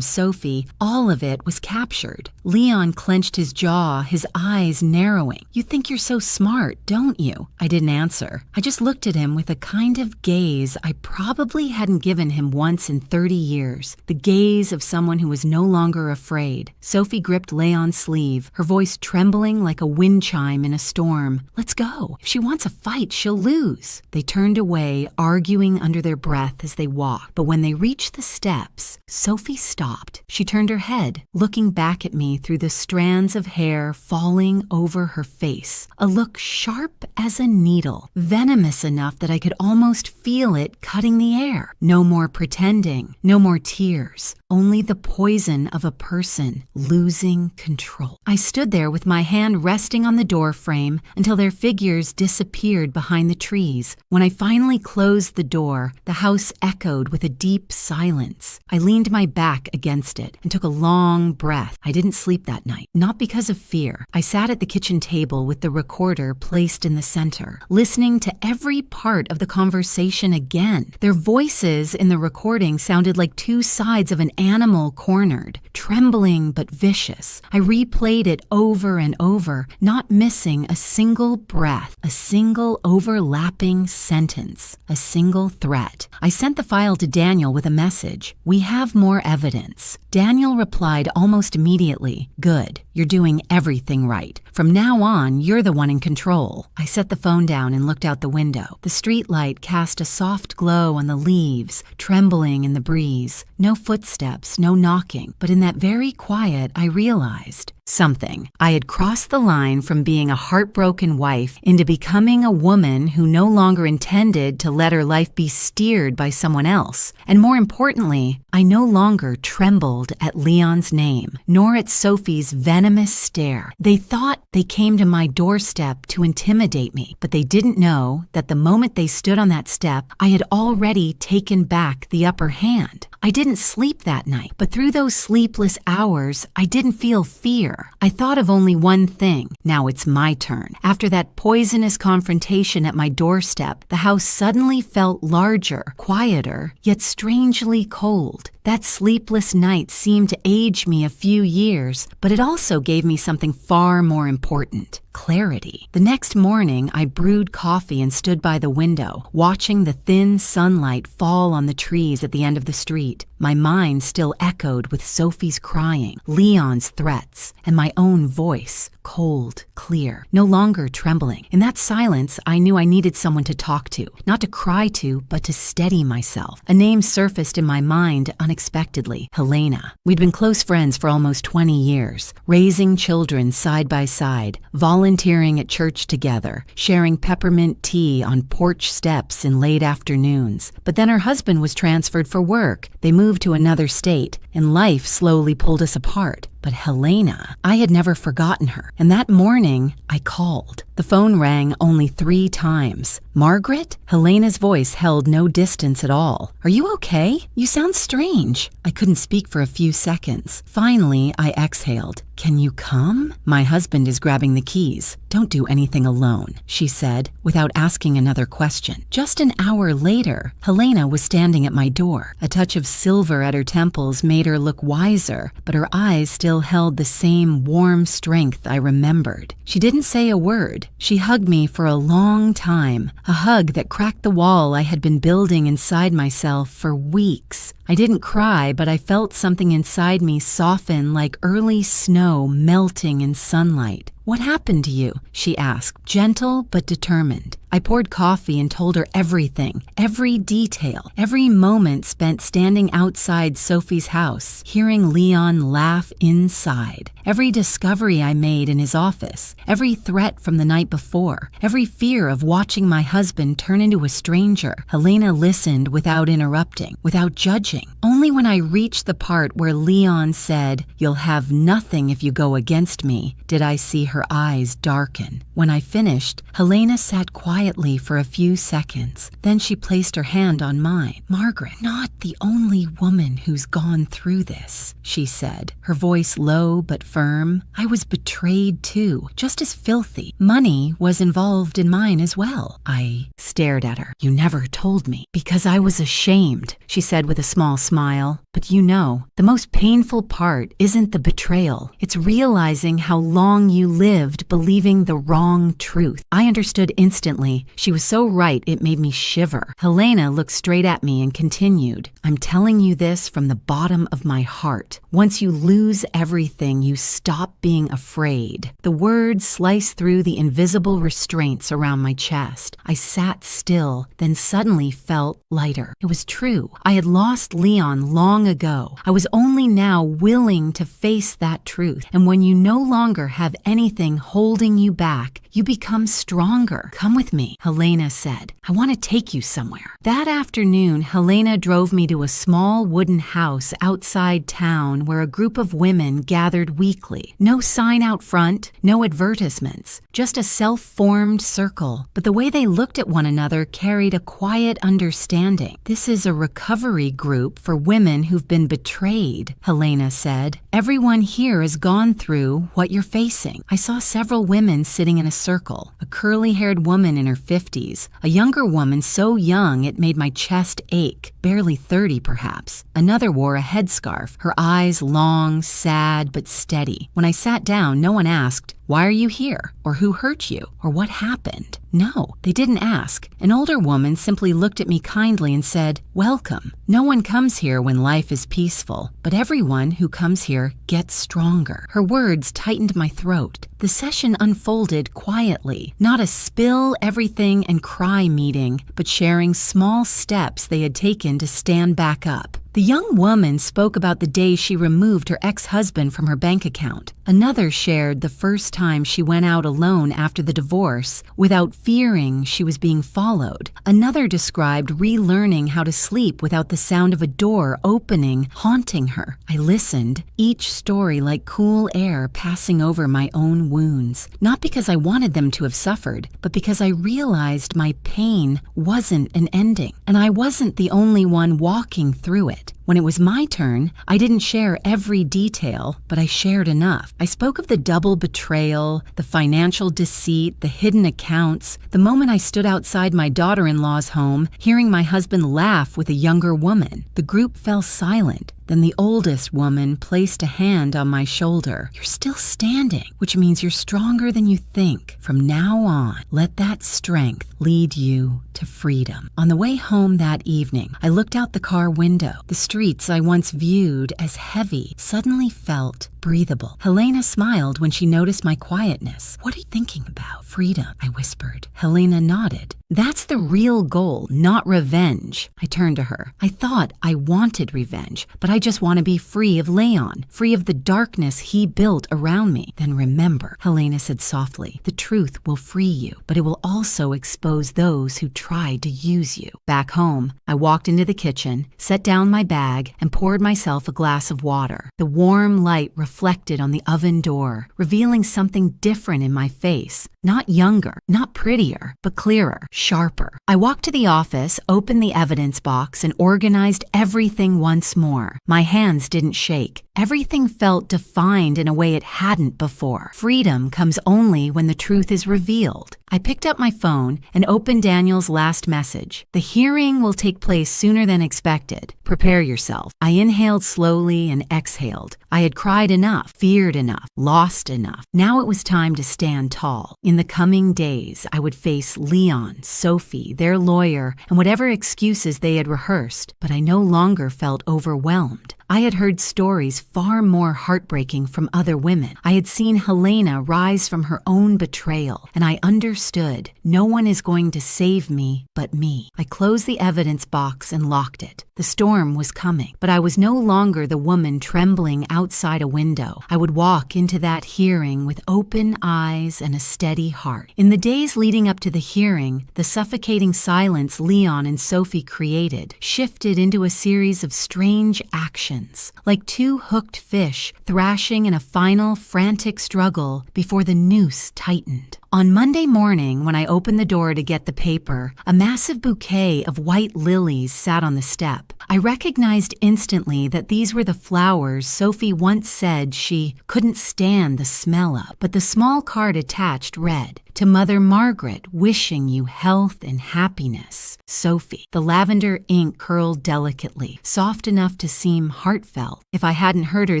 Sophie, all of it was captured. Leon clenched his jaw, his eyes narrowing. "You think you're so smart, don't you?" I didn't answer. I just looked at him with a kind of gaze I probably hadn't given him once in 30 years. The gaze of someone who was no longer afraid. Sophie gripped Leon's sleeve, her voice trembling like a wind chime in a storm. "Let's go. If she wants a fight, she'll lose." They turned away, arguing under their breath as they walked. But when they reached the steps, Sophie stopped. She turned her head, looking back at me through the strands of hair falling over her face. A look sharp as a needle, venomous enough that I could almost feel it cutting the air. No more pretending, no more tears. Only the poison of a person losing control. I stood there with my hand resting on the door frame until their figures disappeared behind the trees. When I finally closed the door, the house echoed with a deep silence. I leaned my back against it and took a long breath. I didn't sleep that night, not because of fear. I sat at the kitchen table with the recorder placed in the center, listening to every part of the conversation again. Their voices in the recording sounded like two sides of an animal cornered, trembling but vicious. I replayed it over and over, not missing a single breath, a single overlapping sentence, a single threat. I sent the file to Daniel with a message. "We have more evidence." Daniel replied almost immediately. "Good. You're doing everything right. From now on, you're the one in control." I set the phone down and looked out the window. The streetlight cast a soft glow on the leaves, trembling in the breeze. No footsteps, no knocking. But in that very quiet, I realized something. I had crossed the line from being a heartbroken wife into becoming a woman who no longer intended to let her life be steered by someone else. And more importantly, I no longer trembled at Leon's name, nor at Sophie's venomous stare. They thought they came to my doorstep to intimidate me, but they didn't know that the moment they stood on that step, I had already taken back the upper hand. I didn't sleep that night, but through those sleepless hours, I didn't feel fear. I thought of only one thing. Now it's my turn. After that poisonous confrontation at my doorstep, the house suddenly felt larger, quieter, yet strangely cold. That sleepless night seemed to age me a few years, but it also gave me something far more important. Clarity. The next morning, I brewed coffee and stood by the window, watching the thin sunlight fall on the trees at the end of the street. My mind still echoed with Sophie's crying, Leon's threats, and my own voice, cold, clear, no longer trembling. In that silence, I knew I needed someone to talk to, not to cry to, but to steady myself. A name surfaced in my mind unexpectedly, Helena. We'd been close friends for almost 20 years, raising children side by side, volunteering at church together, sharing peppermint tea on porch steps in late afternoons. But then her husband was transferred for work. They moved to another state, and life slowly pulled us apart. But Helena, I had never forgotten her. And that morning, I called. The phone rang only 3 times. Margaret? Helena's voice held no distance at all. Are you okay? You sound strange. I couldn't speak for a few seconds. Finally, I exhaled. Can you come? My husband is grabbing the keys. Don't do anything alone, she said, without asking another question. Just an hour later, Helena was standing at my door. A touch of silver at her temples made her look wiser, but her eyes still held the same warm strength I remembered. She didn't say a word. She hugged me for a long time, a hug that cracked the wall I had been building inside myself for weeks. I didn't cry, but I felt something inside me soften like early snow melting in sunlight. What happened to you? She asked, gentle but determined. I poured coffee and told her everything, every detail, every moment spent standing outside Sophie's house, hearing Leon laugh inside, every discovery I made in his office, every threat from the night before, every fear of watching my husband turn into a stranger. Helena listened without interrupting, without judging. Only when I reached the part where Leon said, "You'll have nothing if you go against me," did I see her eyes darken. When I finished, Helena sat quietly for a few seconds. Then she placed her hand on mine. "Margaret, not the only woman who's gone through this," she said, her voice low but firm. "I was betrayed too, just as filthy. Money was involved in mine as well." I stared at her. "You never told me." "Because I was ashamed," she said with a small smile. "But you know, the most painful part isn't the betrayal. It's realizing how long you lived believing the wrong truth." I understood instantly. She was so right it made me shiver. Helena looked straight at me and continued, "I'm telling you this from the bottom of my heart. Once you lose everything, you stop being afraid." The words sliced through the invisible restraints around my chest. I sat still, then suddenly felt lighter. It was true. I had lost Leon long ago. I was only now willing to face that truth. And when you no longer have anything holding you back, you become stronger. "Come with me," Helena said. "I want to take you somewhere." That afternoon, Helena drove me to a small wooden house outside town where a group of women gathered weekly. No sign out front, no advertisements, just a self-formed circle. But the way they looked at one another carried a quiet understanding. "This is a recovery group for women who've been betrayed," Helena said. "Everyone here has gone through what you're facing." I saw several women sitting in a circle, a curly-haired woman in her 50s, a younger woman so young it made my chest ache, barely 30 perhaps. Another wore a headscarf, her eyes long, sad, but steady. When I sat down, no one asked, "Why are you here?" or "Who hurt you?" or "What happened?" No, they didn't ask. An older woman simply looked at me kindly and said, "Welcome. No one comes here when life is peaceful, but everyone who comes here gets stronger." Her words tightened my throat. The session unfolded quietly, not a spill everything and cry meeting, but sharing small steps they had taken to stand back up. The young woman spoke about the day she removed her ex-husband from her bank account. Another shared the first time she went out alone after the divorce without fearing she was being followed. Another described relearning how to sleep without the sound of a door opening, haunting her. I listened, each story like cool air passing over my own wounds. Not because I wanted them to have suffered, but because I realized my pain wasn't an ending, and I wasn't the only one walking through it. When it was my turn, I didn't share every detail, but I shared enough. I spoke of the double betrayal, the financial deceit, the hidden accounts, the moment I stood outside my daughter-in-law's home, hearing my husband laugh with a younger woman. The group fell silent. Then the oldest woman placed a hand on my shoulder. "You're still standing, which means you're stronger than you think. From now on, let that strength lead you to freedom." On the way home that evening, I looked out the car window. The streets I once viewed as heavy suddenly felt breathable. Helena smiled when she noticed my quietness. "What are you thinking about?" "Freedom," I whispered. Helena nodded. "That's the real goal, not revenge." I turned to her. I thought I wanted revenge, but I just want to be free of Leon, free of the darkness he built around me. "Then remember," Helena said softly, "the truth will free you, but it will also expose those who tried to use you." Back home, I walked into the kitchen, set down my bag, and poured myself a glass of water. The warm light reflected on the oven door, revealing something different in my face. Not younger, not prettier, but clearer, sharper. I walked to the office, opened the evidence box, and organized everything once more. My hands didn't shake. Everything felt defined in a way it hadn't before. Freedom comes only when the truth is revealed. I picked up my phone and opened Daniel's last message. "The hearing will take place sooner than expected. Prepare yourself." I inhaled slowly and exhaled. I had cried enough, feared enough, lost enough. Now it was time to stand tall. In the coming days, I would face Leon, Sophie, their lawyer, and whatever excuses they had rehearsed, but I no longer felt overwhelmed. I had heard stories far more heartbreaking from other women. I had seen Helena rise from her own betrayal, and I understood no one is going to save me but me. I closed the evidence box and locked it. The storm was coming, but I was no longer the woman trembling outside a window. I would walk into that hearing with open eyes and a steady heart. In the days leading up to the hearing, the suffocating silence Leon and Sophie created shifted into a series of strange actions, like two hooked fish thrashing in a final frantic struggle before the noose tightened. On Monday morning, when I opened the door to get the paper, a massive bouquet of white lilies sat on the step. I recognized instantly that these were the flowers Sophie once said she couldn't stand the smell of, but the small card attached read, "To Mother Margaret, wishing you health and happiness, Sophie." The lavender ink curled delicately, soft enough to seem heartfelt. If I hadn't heard her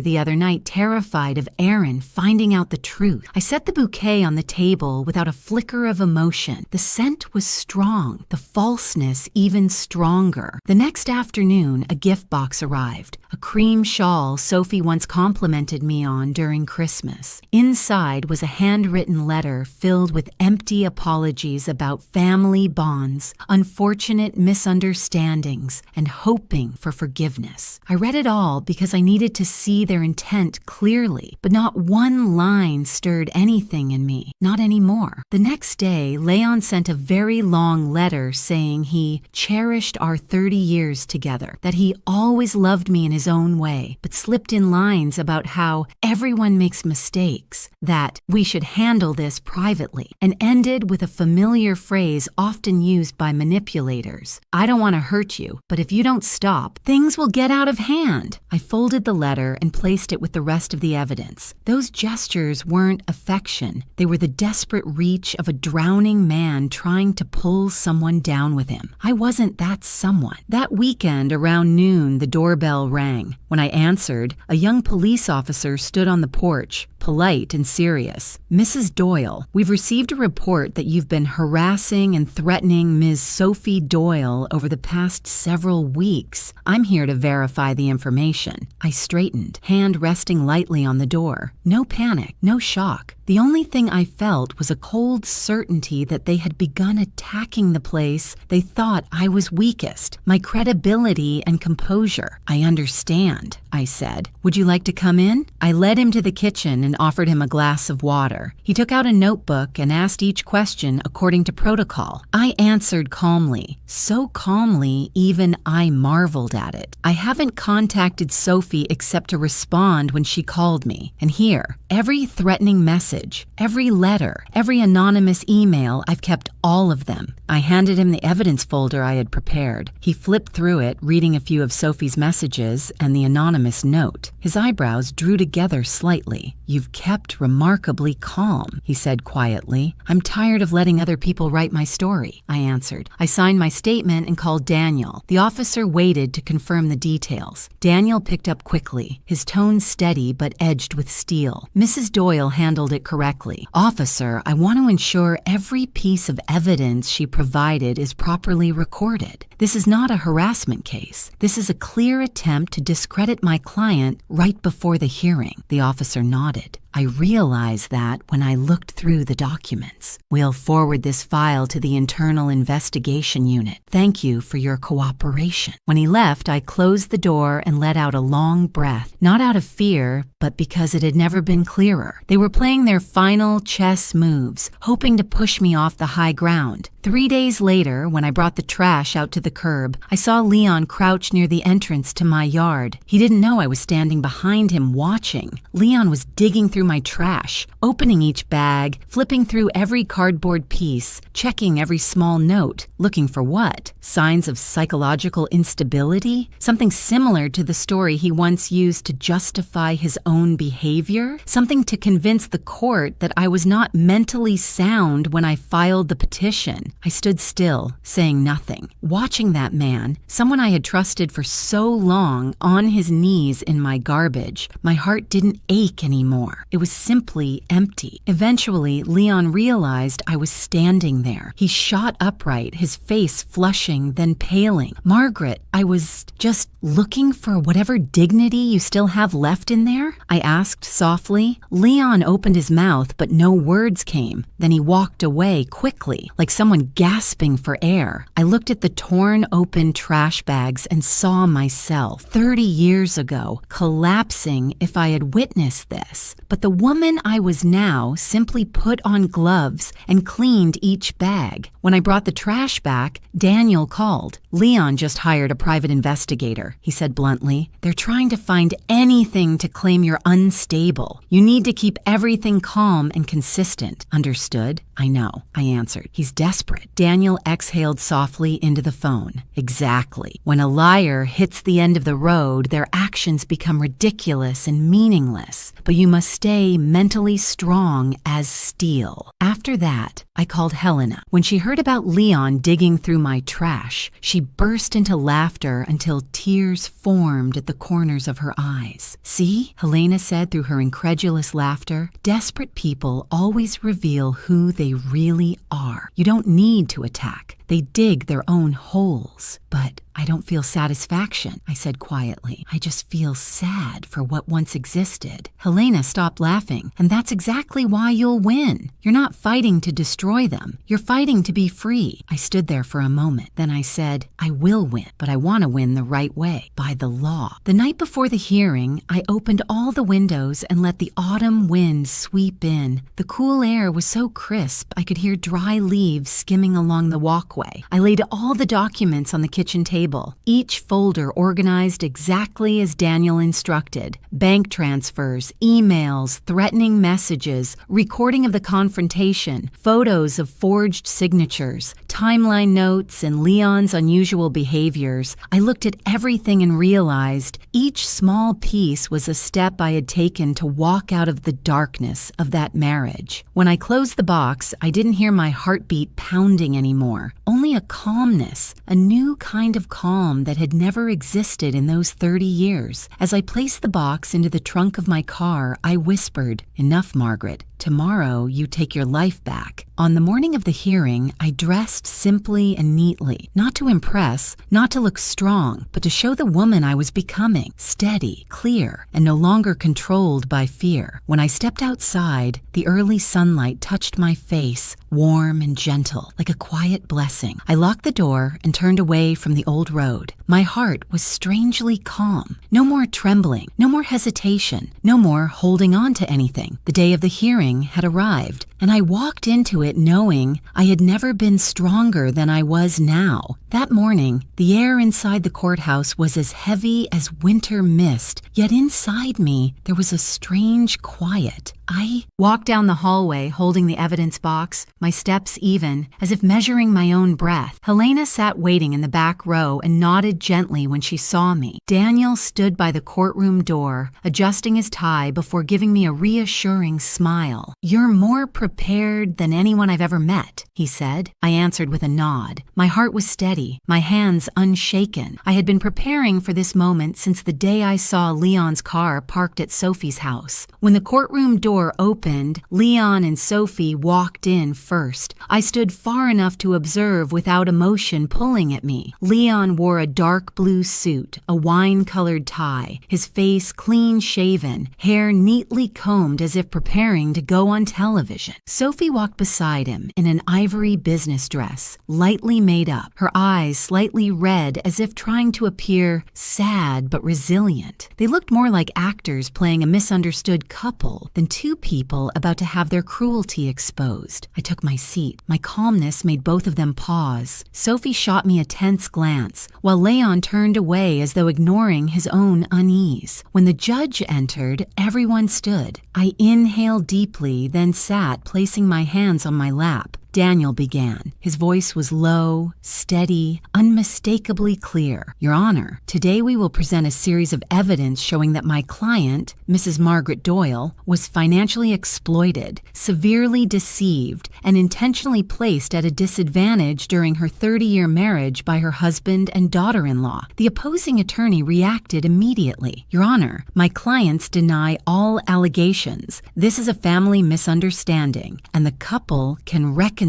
the other night terrified of Aaron finding out the truth. I set the bouquet on the table without a flicker of emotion. The scent was strong, the falseness even stronger. The next afternoon, a gift box arrived. A cream shawl Sophie once complimented me on during Christmas. Inside was a handwritten letter filled with empty apologies about family bonds, unfortunate misunderstandings, and hoping for forgiveness. I read it all because I needed to see their intent clearly, but not one line stirred anything in me, not anymore. The next day, Leon sent a very long letter saying he cherished our 30 years together, that he always loved me in his own way, but slipped in lines about how everyone makes mistakes, that we should handle this privately, and ended with a familiar phrase often used by manipulators. "I don't want to hurt you, but if you don't stop, things will get out of hand." I folded the letter and placed it with the rest of the evidence. Those gestures weren't affection. They were the desperate reach of a drowning man trying to pull someone down with him. I wasn't that someone. That weekend around noon, the doorbell rang. When I answered, a young police officer stood on the porch, polite and serious. "Mrs. Doyle, we've received a report that you've been harassing and threatening Ms. Sophie Doyle over the past several weeks. I'm here to verify the information." I straightened, hand resting lightly on the door. No panic, no shock, The only thing I felt was a cold certainty that they had begun attacking the place they thought I was weakest, my credibility and composure. "I understand," I said. "Would you like to come in?" I led him to the kitchen and offered him a glass of water. He took out a notebook and asked each question according to protocol. I answered calmly, so calmly even I marveled at it. "I haven't contacted Sophie except to respond when she called me. And here, every threatening message, every letter, every anonymous email, I've kept all of them." I handed him the evidence folder I had prepared. He flipped through it, reading a few of Sophie's messages and the anonymous note. His eyebrows drew together slightly. "You've kept remarkably calm," he said quietly. "I'm tired of letting other people write my story," I answered. I signed my statement and called Daniel. The officer waited to confirm the details. Daniel picked up quickly, his tone steady but edged with steel. "Mrs. Doyle handled it correctly. Officer, I want to ensure every piece of evidence she provided is properly recorded. This is not a harassment case. This is a clear attempt to discredit my client right before the hearing." The officer nodded. "I realized that when I looked through the documents. We'll forward this file to the Internal Investigation Unit. Thank you for your cooperation." When he left, I closed the door and let out a long breath, not out of fear, but because it had never been clearer. They were playing their final chess moves, hoping to push me off the high ground. 3 days later, when I brought the trash out to the curb, I saw Leon crouch near the entrance to my yard. He didn't know I was standing behind him watching. Leon was digging through my trash, opening each bag, flipping through every cardboard piece, checking every small note. Looking for what? Signs of psychological instability? Something similar to the story he once used to justify his own behavior? Something to convince the court that I was not mentally sound when I filed the petition. I stood still, saying nothing, watching that man, someone I had trusted for so long, on his knees in my garbage. My heart didn't ache anymore. It was simply empty. Eventually, Leon realized I was standing there. He shot upright, his face flushing, then paling. "Margaret, I was just looking for whatever dignity you still have left in there?" I asked softly. Leon opened his mouth, but no words came. Then he walked away quickly, like someone gasping for air. I looked at the torn open trash bags and saw myself, 30 years ago, collapsing if I had witnessed this. But the woman I was now simply put on gloves and cleaned each bag. When I brought the trash back, Daniel called. "Leon just hired a private investigator," he said bluntly. "They're trying to find anything to claim you're unstable. You need to keep everything calm and consistent. Understood?" "I know," I answered. "He's desperate." Daniel exhaled softly into the phone. "Exactly. When a liar hits the end of the road, their actions become ridiculous and meaningless. But you must stay mentally strong as steel." After that, I called Helena. When she heard about Leon digging through my trash, she burst into laughter until tears formed at the corners of her eyes. "See," Helena said through her incredulous laughter, "desperate people always reveal who they really are. You don't need to attack. They dig their own holes." "But I don't feel satisfaction," I said quietly. "I just feel sad for what once existed." Helena stopped laughing. "And that's exactly why you'll win. You're not fighting to destroy them. You're fighting to be free." I stood there for a moment. Then I said, "I will win, but I want to win the right way, by the law." The night before the hearing, I opened all the windows and let the autumn wind sweep in. The cool air was so crisp I could hear dry leaves skimming along the walkway. I laid all the documents on the kitchen table, each folder organized exactly as Daniel instructed. Bank transfers, emails, threatening messages, recording of the confrontation, photos of forged signatures, timeline notes, and Leon's unusual behaviors. I looked at everything and realized each small piece was a step I had taken to walk out of the darkness of that marriage. When I closed the box, I didn't hear my heartbeat pounding anymore. Only a calmness, a new kind of calm that had never existed in those 30 years. As I placed the box into the trunk of my car, I whispered, "Enough, Margaret. tomorrow you take your life back. On the morning of the hearing, I dressed simply and neatly, not to impress, not to look strong, but to show the woman I was becoming, steady, clear, and no longer controlled by fear. When I stepped outside, the early sunlight touched my face, warm and gentle, like a quiet blessing. I locked the door and turned away from the old road. My heart was strangely calm. No more trembling, no more hesitation, no more holding on to anything. The day of the hearing had arrived, and I walked into it knowing I had never been stronger than I was now. That morning, the air inside the courthouse was as heavy as winter mist, yet inside me there was a strange quiet. I walked down the hallway holding the evidence box, my steps even, as if measuring my own breath. Helena sat waiting in the back row and nodded gently when she saw me. Daniel stood by the courtroom door, adjusting his tie before giving me a reassuring smile. "You're more prepared than anyone I've ever met," he said. I answered with a nod. My heart was steady, my hands unshaken. I had been preparing for this moment since the day I saw Leon's car parked at Sophie's house. When the courtroom door opened, Leon and Sophie walked in first. I stood far enough to observe without emotion pulling at me. Leon wore a dark blue suit, a wine-colored tie, his face clean-shaven, hair neatly combed as if preparing to go on television. Sophie walked beside him in an ivory business dress, lightly made up, her eyes slightly red as if trying to appear sad but resilient. They looked more like actors playing a misunderstood couple than two people about to have their cruelty exposed. I took my seat. My calmness made both of them pause. Sophie shot me a tense glance, while Leon turned away as though ignoring his own unease. When the judge entered, everyone stood. I inhaled deeply, then sat, placing my hands on my lap. Daniel began. His voice was low, steady, unmistakably clear. "Your Honor, today we will present a series of evidence showing that my client, Mrs. Margaret Doyle, was financially exploited, severely deceived, and intentionally placed at a disadvantage during her 30-year marriage by her husband and daughter-in-law." The opposing attorney reacted immediately. "Your Honor, my clients deny all allegations. This is a family misunderstanding, and the couple can reconcile."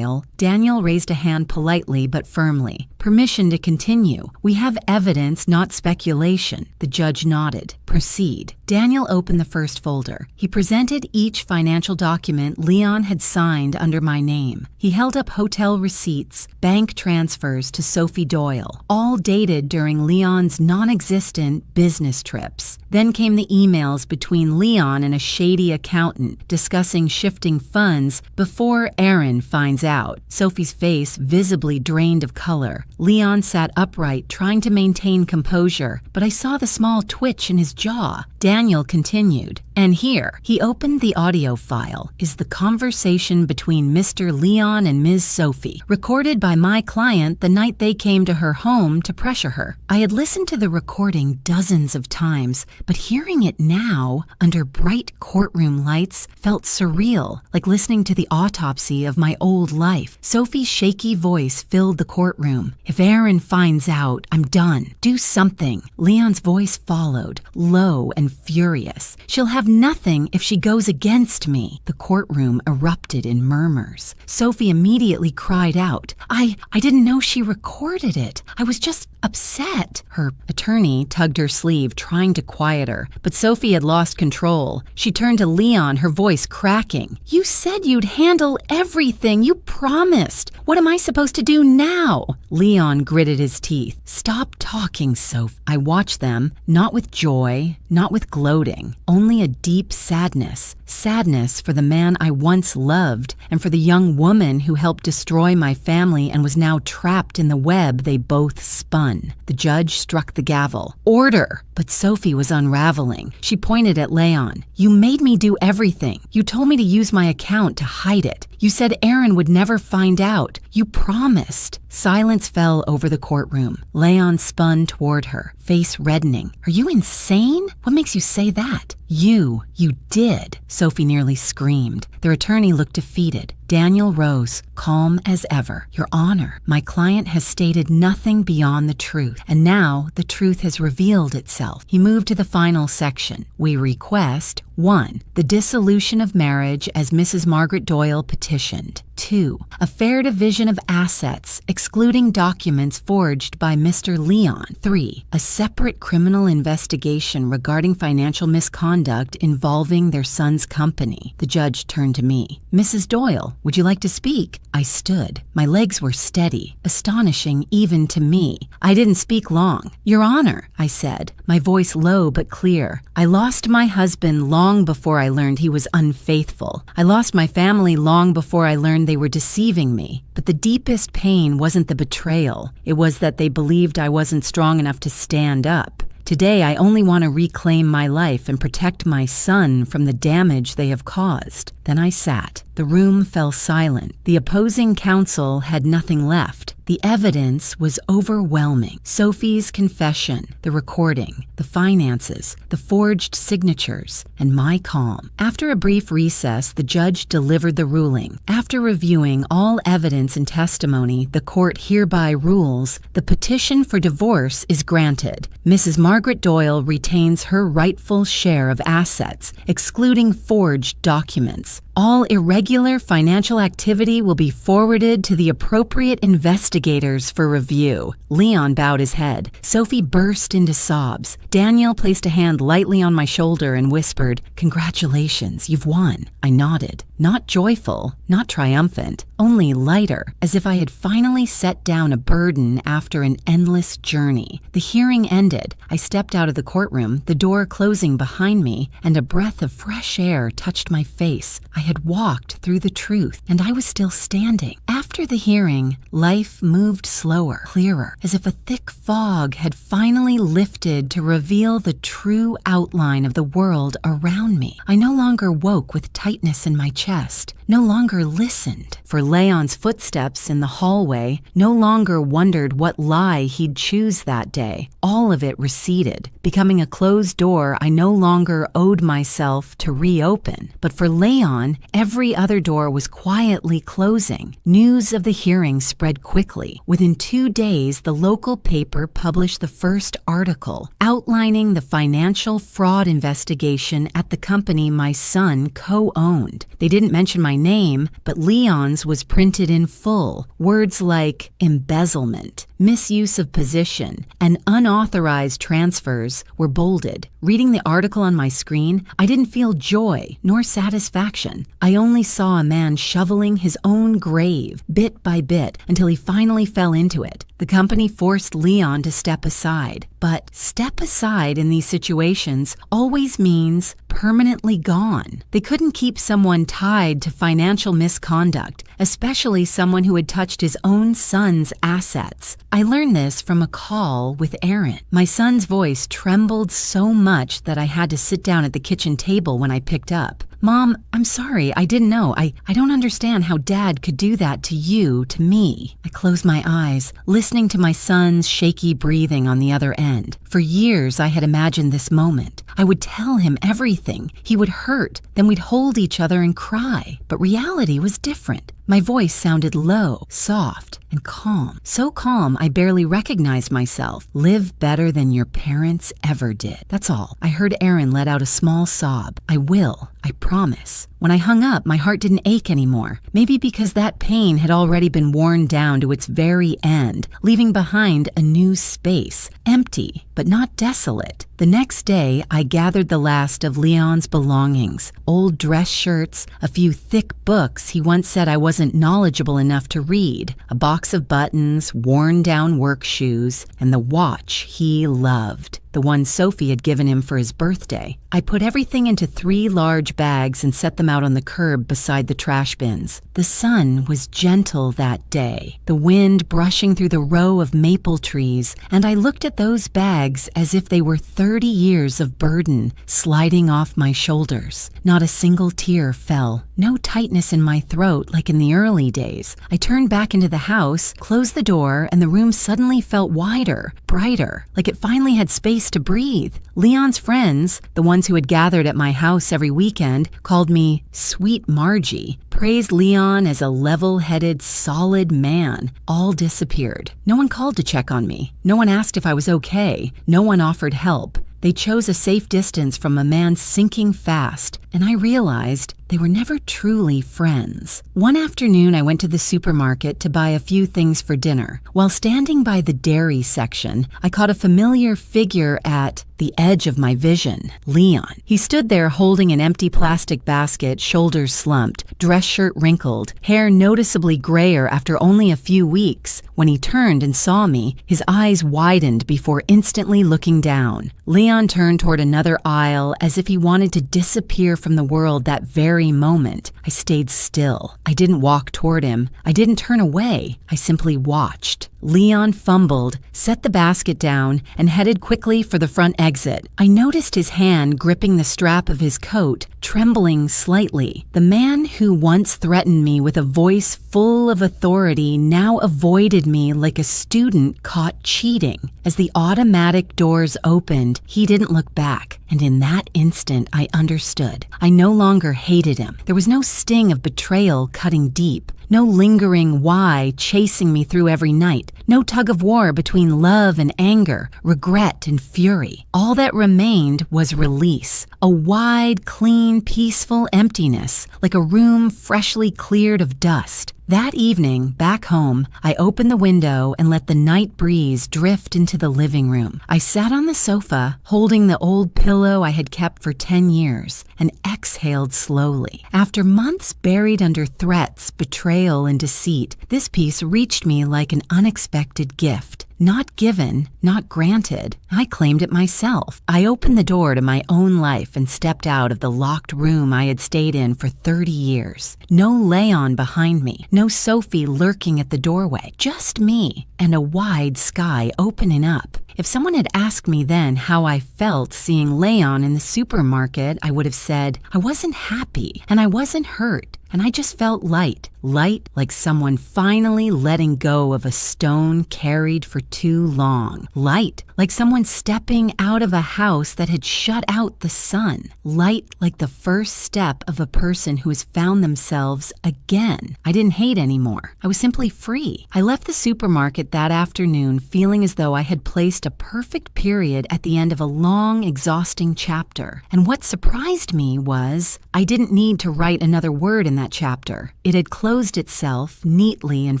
Daniel raised a hand politely but firmly. "Permission to continue. We have evidence, not speculation." The judge nodded. "Proceed." Daniel opened the first folder. He presented each financial document Leon had signed under my name. He held up hotel receipts, bank transfers to Sophie Doyle, all dated during Leon's non-existent business trips. Then came the emails between Leon and a shady accountant discussing shifting funds before Aaron finds out. Sophie's face visibly drained of color. Leon sat upright, trying to maintain composure, but I saw the small twitch in his jaw. Daniel continued. "And here," he opened the audio file, "is the conversation between Mr. Leon and Ms. Sophie, recorded by my client the night they came to her home to pressure her." I had listened to the recording dozens of times, but hearing it now, under bright courtroom lights, felt surreal, like listening to the autopsy of my old life. Sophie's shaky voice filled the courtroom. "If Aaron finds out, I'm done. Do something." Leon's voice followed, low and furious. "She'll have nothing if she goes against me." The courtroom erupted in murmurs. Sophie immediately cried out, I didn't know she recorded it. I was just upset." Her attorney tugged her sleeve, trying to quiet her, but Sophie had lost control. She turned to Leon, her voice cracking. "You said you'd handle everything. You promised. What am I supposed to do now?" Leon gritted his teeth. "Stop talking, Soph." I watched them, not with joy, not with gloating, only a deep sadness. Sadness for the man I once loved and for the young woman who helped destroy my family and was now trapped in the web they both spun. The judge struck the gavel. "Order!" But Sophie was unraveling. She pointed at Leon. "You made me do everything. You told me to use my account to hide it. You said Aaron would never find out. You promised." Silence fell over the courtroom. Leon spun toward her, face reddening. "Are you insane? What makes you say that?" You did," Sophie nearly screamed. Their attorney looked defeated. Daniel rose, calm as ever. "Your Honor, my client has stated nothing beyond the truth, and now the truth has revealed itself." He moved to the final section. "We request 1. The dissolution of marriage as Mrs. Margaret Doyle petitioned. 2. A fair division of assets, excluding documents forged by Mr. Leon. 3. A separate criminal investigation regarding financial misconduct involving their son's company. The judge turned to me. Mrs. Doyle, would you like to speak? I stood. My legs were steady, astonishing even to me. I didn't speak long. Your Honor, I said, my voice low but clear. I lost my husband long before I learned he was unfaithful. I lost my family long before I learned they were deceiving me. But the deepest pain wasn't the betrayal. It was that they believed I wasn't strong enough to stand up. Today, I only want to reclaim my life and protect my son from the damage they have caused. Then I sat. The room fell silent. The opposing counsel had nothing left. The evidence was overwhelming. Sophie's confession, the recording, the finances, the forged signatures, and my calm. After a brief recess, the judge delivered the ruling. After reviewing all evidence and testimony, the court hereby rules the petition for divorce is granted. Mrs. Margaret Doyle retains her rightful share of assets, excluding forged documents. All irregular financial activity will be forwarded to the appropriate investigators for review. Leon bowed his head. Sophie burst into sobs. Daniel placed a hand lightly on my shoulder and whispered, "Congratulations, you've won." I nodded. Not joyful, not triumphant, only lighter, as if I had finally set down a burden after an endless journey. The hearing ended. I stepped out of the courtroom, the door closing behind me, and a breath of fresh air touched my face. I had walked through the truth, and I was still standing. After the hearing, life moved slower, clearer, as if a thick fog had finally lifted to reveal the true outline of the world around me. I no longer woke with tightness in my chest, no longer listened for Leon's footsteps in the hallway, no longer wondered what lie he'd choose that day. All of it receded, becoming a closed door I no longer owed myself to reopen. But for Leon, every other door was quietly closing. News of the hearing spread quickly. Within 2 days, the local paper published the first article outlining the financial fraud investigation at the company my son co-owned. They didn't mention my name, but Leon's was printed in full. Words like embezzlement, misuse of position, and unauthorized transfers were bolded. Reading the article on my screen, I didn't feel joy nor satisfaction. I only saw a man shoveling his own grave, bit by bit, until he finally fell into it. The company forced Leon to step aside. But step aside in these situations always means permanently gone. They couldn't keep someone tied to financial misconduct, especially someone who had touched his own son's assets. I learned this from a call with Aaron. My son's voice trembled so much that I had to sit down at the kitchen table when I picked up. "Mom, I'm sorry, I didn't know. I don't understand how Dad could do that to you, to me." I closed my eyes, listening to my son's shaky breathing on the other end. For years, I had imagined this moment. I would tell him everything. He would hurt. Then we'd hold each other and cry. But reality was different. My voice sounded low, soft, and calm. So calm, I barely recognized myself. Live better than your parents ever did. That's all. I heard Aaron let out a small sob. I will. I promise. When I hung up, my heart didn't ache anymore. Maybe because that pain had already been worn down to its very end, leaving behind a new space. Empty, but not desolate. The next day, I gathered the last of Leon's belongings. Old dress shirts, a few thick books he once said I wasn't knowledgeable enough to read, a box of buttons, worn-down work shoes, and the watch he loved, the one Sophie had given him for his birthday. I put everything into 3 large bags and set them out on the curb beside the trash bins. The sun was gentle that day, the wind brushing through the row of maple trees, and I looked at those bags as if they were 30 years of burden sliding off my shoulders. Not a single tear fell, no tightness in my throat like in the early days. I turned back into the house, closed the door, and the room suddenly felt wider, brighter, like it finally had space to breathe. Leon's friends, the ones who had gathered at my house every weekend, called me Sweet Margie, praised Leon as a level-headed, solid man. All disappeared. No one called to check on me. No one asked if I was okay. No one offered help. They chose a safe distance from a man sinking fast, and I realized they were never truly friends. One afternoon, I went to the supermarket to buy a few things for dinner. While standing by the dairy section, I caught a familiar figure at the edge of my vision, Leon. He stood there holding an empty plastic basket, shoulders slumped, dress shirt wrinkled, hair noticeably grayer after only a few weeks. When he turned and saw me, his eyes widened before instantly looking down. Leon turned toward another aisle as if he wanted to disappear from the world that very moment. I stayed still. I didn't walk toward him. I didn't turn away. I simply watched. Leon fumbled, set the basket down, and headed quickly for the front exit. I noticed his hand gripping the strap of his coat, trembling slightly. The man who once threatened me with a voice full of authority now avoided me like a student caught cheating. As the automatic doors opened, he didn't look back, and in that instant I understood. I no longer hated him. There was no sting of betrayal cutting deep. No lingering why chasing me through every night. No tug of war between love and anger, regret and fury. All that remained was release. A wide, clean, peaceful emptiness, like a room freshly cleared of dust. That evening, back home, I opened the window and let the night breeze drift into the living room. I sat on the sofa, holding the old pillow I had kept for 10 years, and exhaled slowly. After months buried under threats, betrayal, and deceit, this peace reached me like an unexpected gift. Not given, not granted. I claimed it myself. I opened the door to my own life and stepped out of the locked room I had stayed in for 30 years. No Leon behind me, no Sophie lurking at the doorway, just me and a wide sky opening up. If someone had asked me then how I felt seeing Leon in the supermarket, I would have said I wasn't happy and I wasn't hurt. And I just felt light like someone finally letting go of a stone carried for too long. Light like someone stepping out of a house that had shut out the sun. Light like the first step of a person who has found themselves again. I didn't hate anymore. I was simply free. I left the supermarket that afternoon feeling as though I had placed a perfect period at the end of a long, exhausting chapter. And what surprised me was I didn't need to write another word in that chapter. It had closed itself neatly and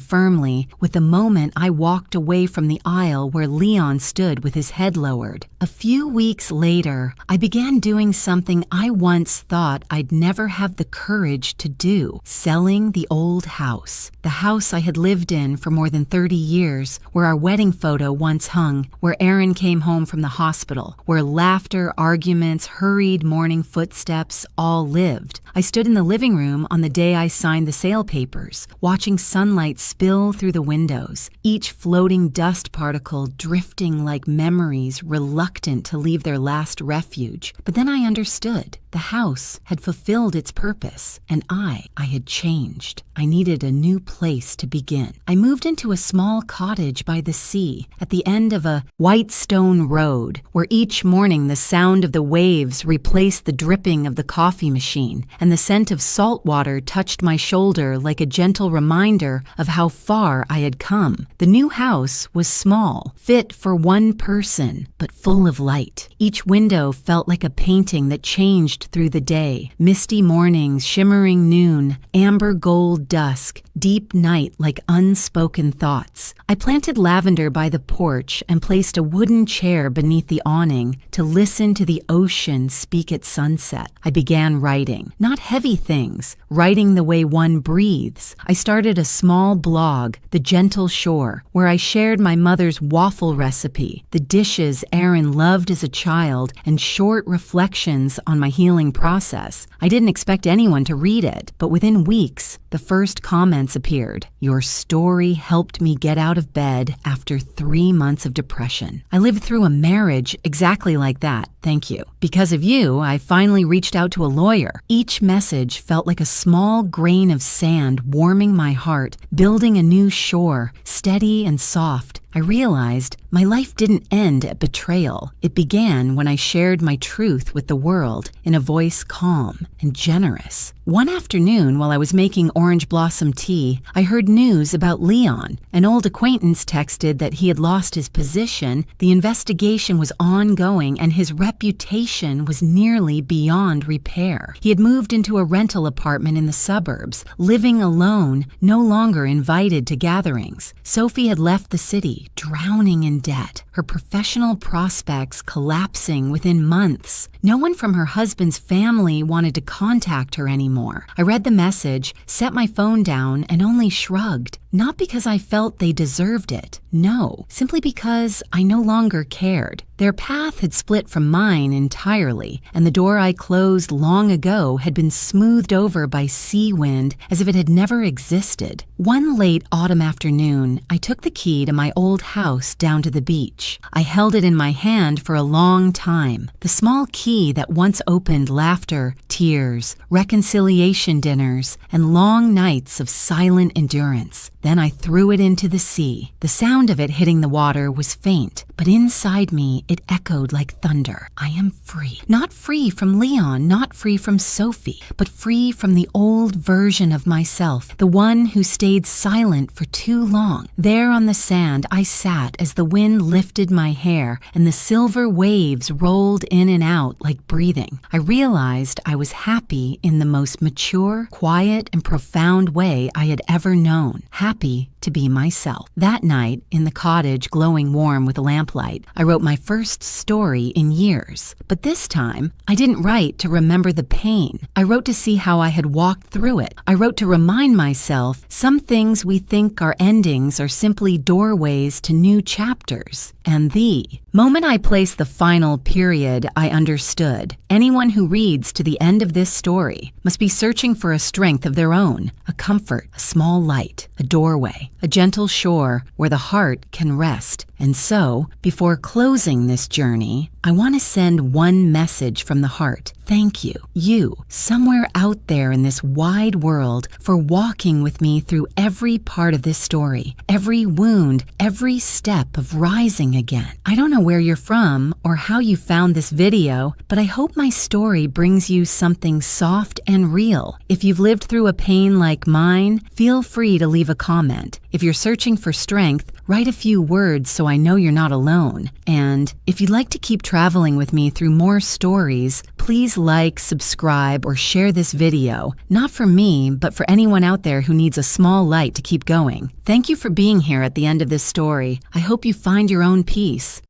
firmly with the moment I walked away from the aisle where Leon stood with his head lowered. A few weeks later, I began doing something I once thought I'd never have the courage to do, selling the old house. The house I had lived in for more than 30 years, where our wedding photo once hung, where Aaron came home from the hospital, where laughter, arguments, hurried morning footsteps all lived. I stood in the living room on the day I signed the sale papers, watching sunlight spill through the windows, each floating dust particle drifting like memories reluctant to leave their last refuge. But then I understood. The house had fulfilled its purpose, and I had changed. I needed a new place to begin. I moved into a small cottage by the sea, at the end of a white stone road, where each morning the sound of the waves replaced the dripping of the coffee machine, and the scent of salt water touched my shoulder like a gentle reminder of how far I had come. The new house was small, fit for one person, but full of light. Each window felt like a painting that changed through the day. Misty mornings, shimmering noon, amber gold dusk, deep night like unspoken thoughts. I planted lavender by the porch and placed a wooden chair beneath the awning to listen to the ocean speak at sunset. I began writing. Not heavy things, writing the way one breathes. I started a small blog, The Gentle Shore, where I shared my mother's waffle recipe, the dishes Aaron loved as a child, and short reflections on my healing process. I didn't expect anyone to read it, but within weeks, the first comments appeared. Your story helped me get out of bed after 3 months of depression. I lived through a marriage exactly like that, thank you. Because of you, I finally reached out to a lawyer. Each message felt like a small grain of sand warming my heart, building a new shore, steady and soft. I realized my life didn't end at betrayal. It began when I shared my truth with the world in a voice calm and generous. One afternoon, while I was making orange blossom tea, I heard news about Leon. An old acquaintance texted that he had lost his position, the investigation was ongoing, and his reputation was nearly beyond repair. He had moved into a rental apartment in the suburbs, living alone, no longer invited to gatherings. Sophie had left the city, drowning in debt, her professional prospects collapsing within months. No one from her husband's family wanted to contact her anymore. I read the message, set my phone down, and only shrugged. Not because I felt they deserved it. No, simply because I no longer cared. Their path had split from mine entirely, and the door I closed long ago had been smoothed over by sea wind as if it had never existed. One late autumn afternoon, I took the key to my old house down to the beach. I held it in my hand for a long time, the small key that once opened laughter, tears, reconciliation dinners, and long nights of silent endurance. Then I threw it into the sea. The sound of it hitting the water was faint, but inside me it echoed like thunder. I am free. Not free from Leon, not free from Sophie, but free from the old version of myself, the one who stayed silent for too long. There on the sand I sat as the wind lifted my hair and the silver waves rolled in and out like breathing. I realized I was happy in the most mature, quiet, and profound way I had ever known. Happy to be myself. That night, in the cottage glowing warm with a lamplight, I wrote my first story in years. But this time, I didn't write to remember the pain. I wrote to see how I had walked through it. I wrote to remind myself some things we think are endings are simply doorways to new chapters. And the moment I placed the final period, I understood. Anyone who reads to the end of this story must be searching for a strength of their own, a comfort, a small light, a doorway, a gentle shore where the heart can rest. And so, before closing this journey, I want to send one message from the heart. Thank you, somewhere out there in this wide world, for walking with me through every part of this story, every wound, every step of rising again. I don't know where you're from or how you found this video, but I hope my story brings you something soft and real. If you've lived through a pain like mine, feel free to leave a comment. If you're searching for strength, write a few words so I know you're not alone. And if you'd like to keep traveling with me through more stories, please like, subscribe, or share this video. Not for me, but for anyone out there who needs a small light to keep going. Thank you for being here at the end of this story. I hope you find your own peace.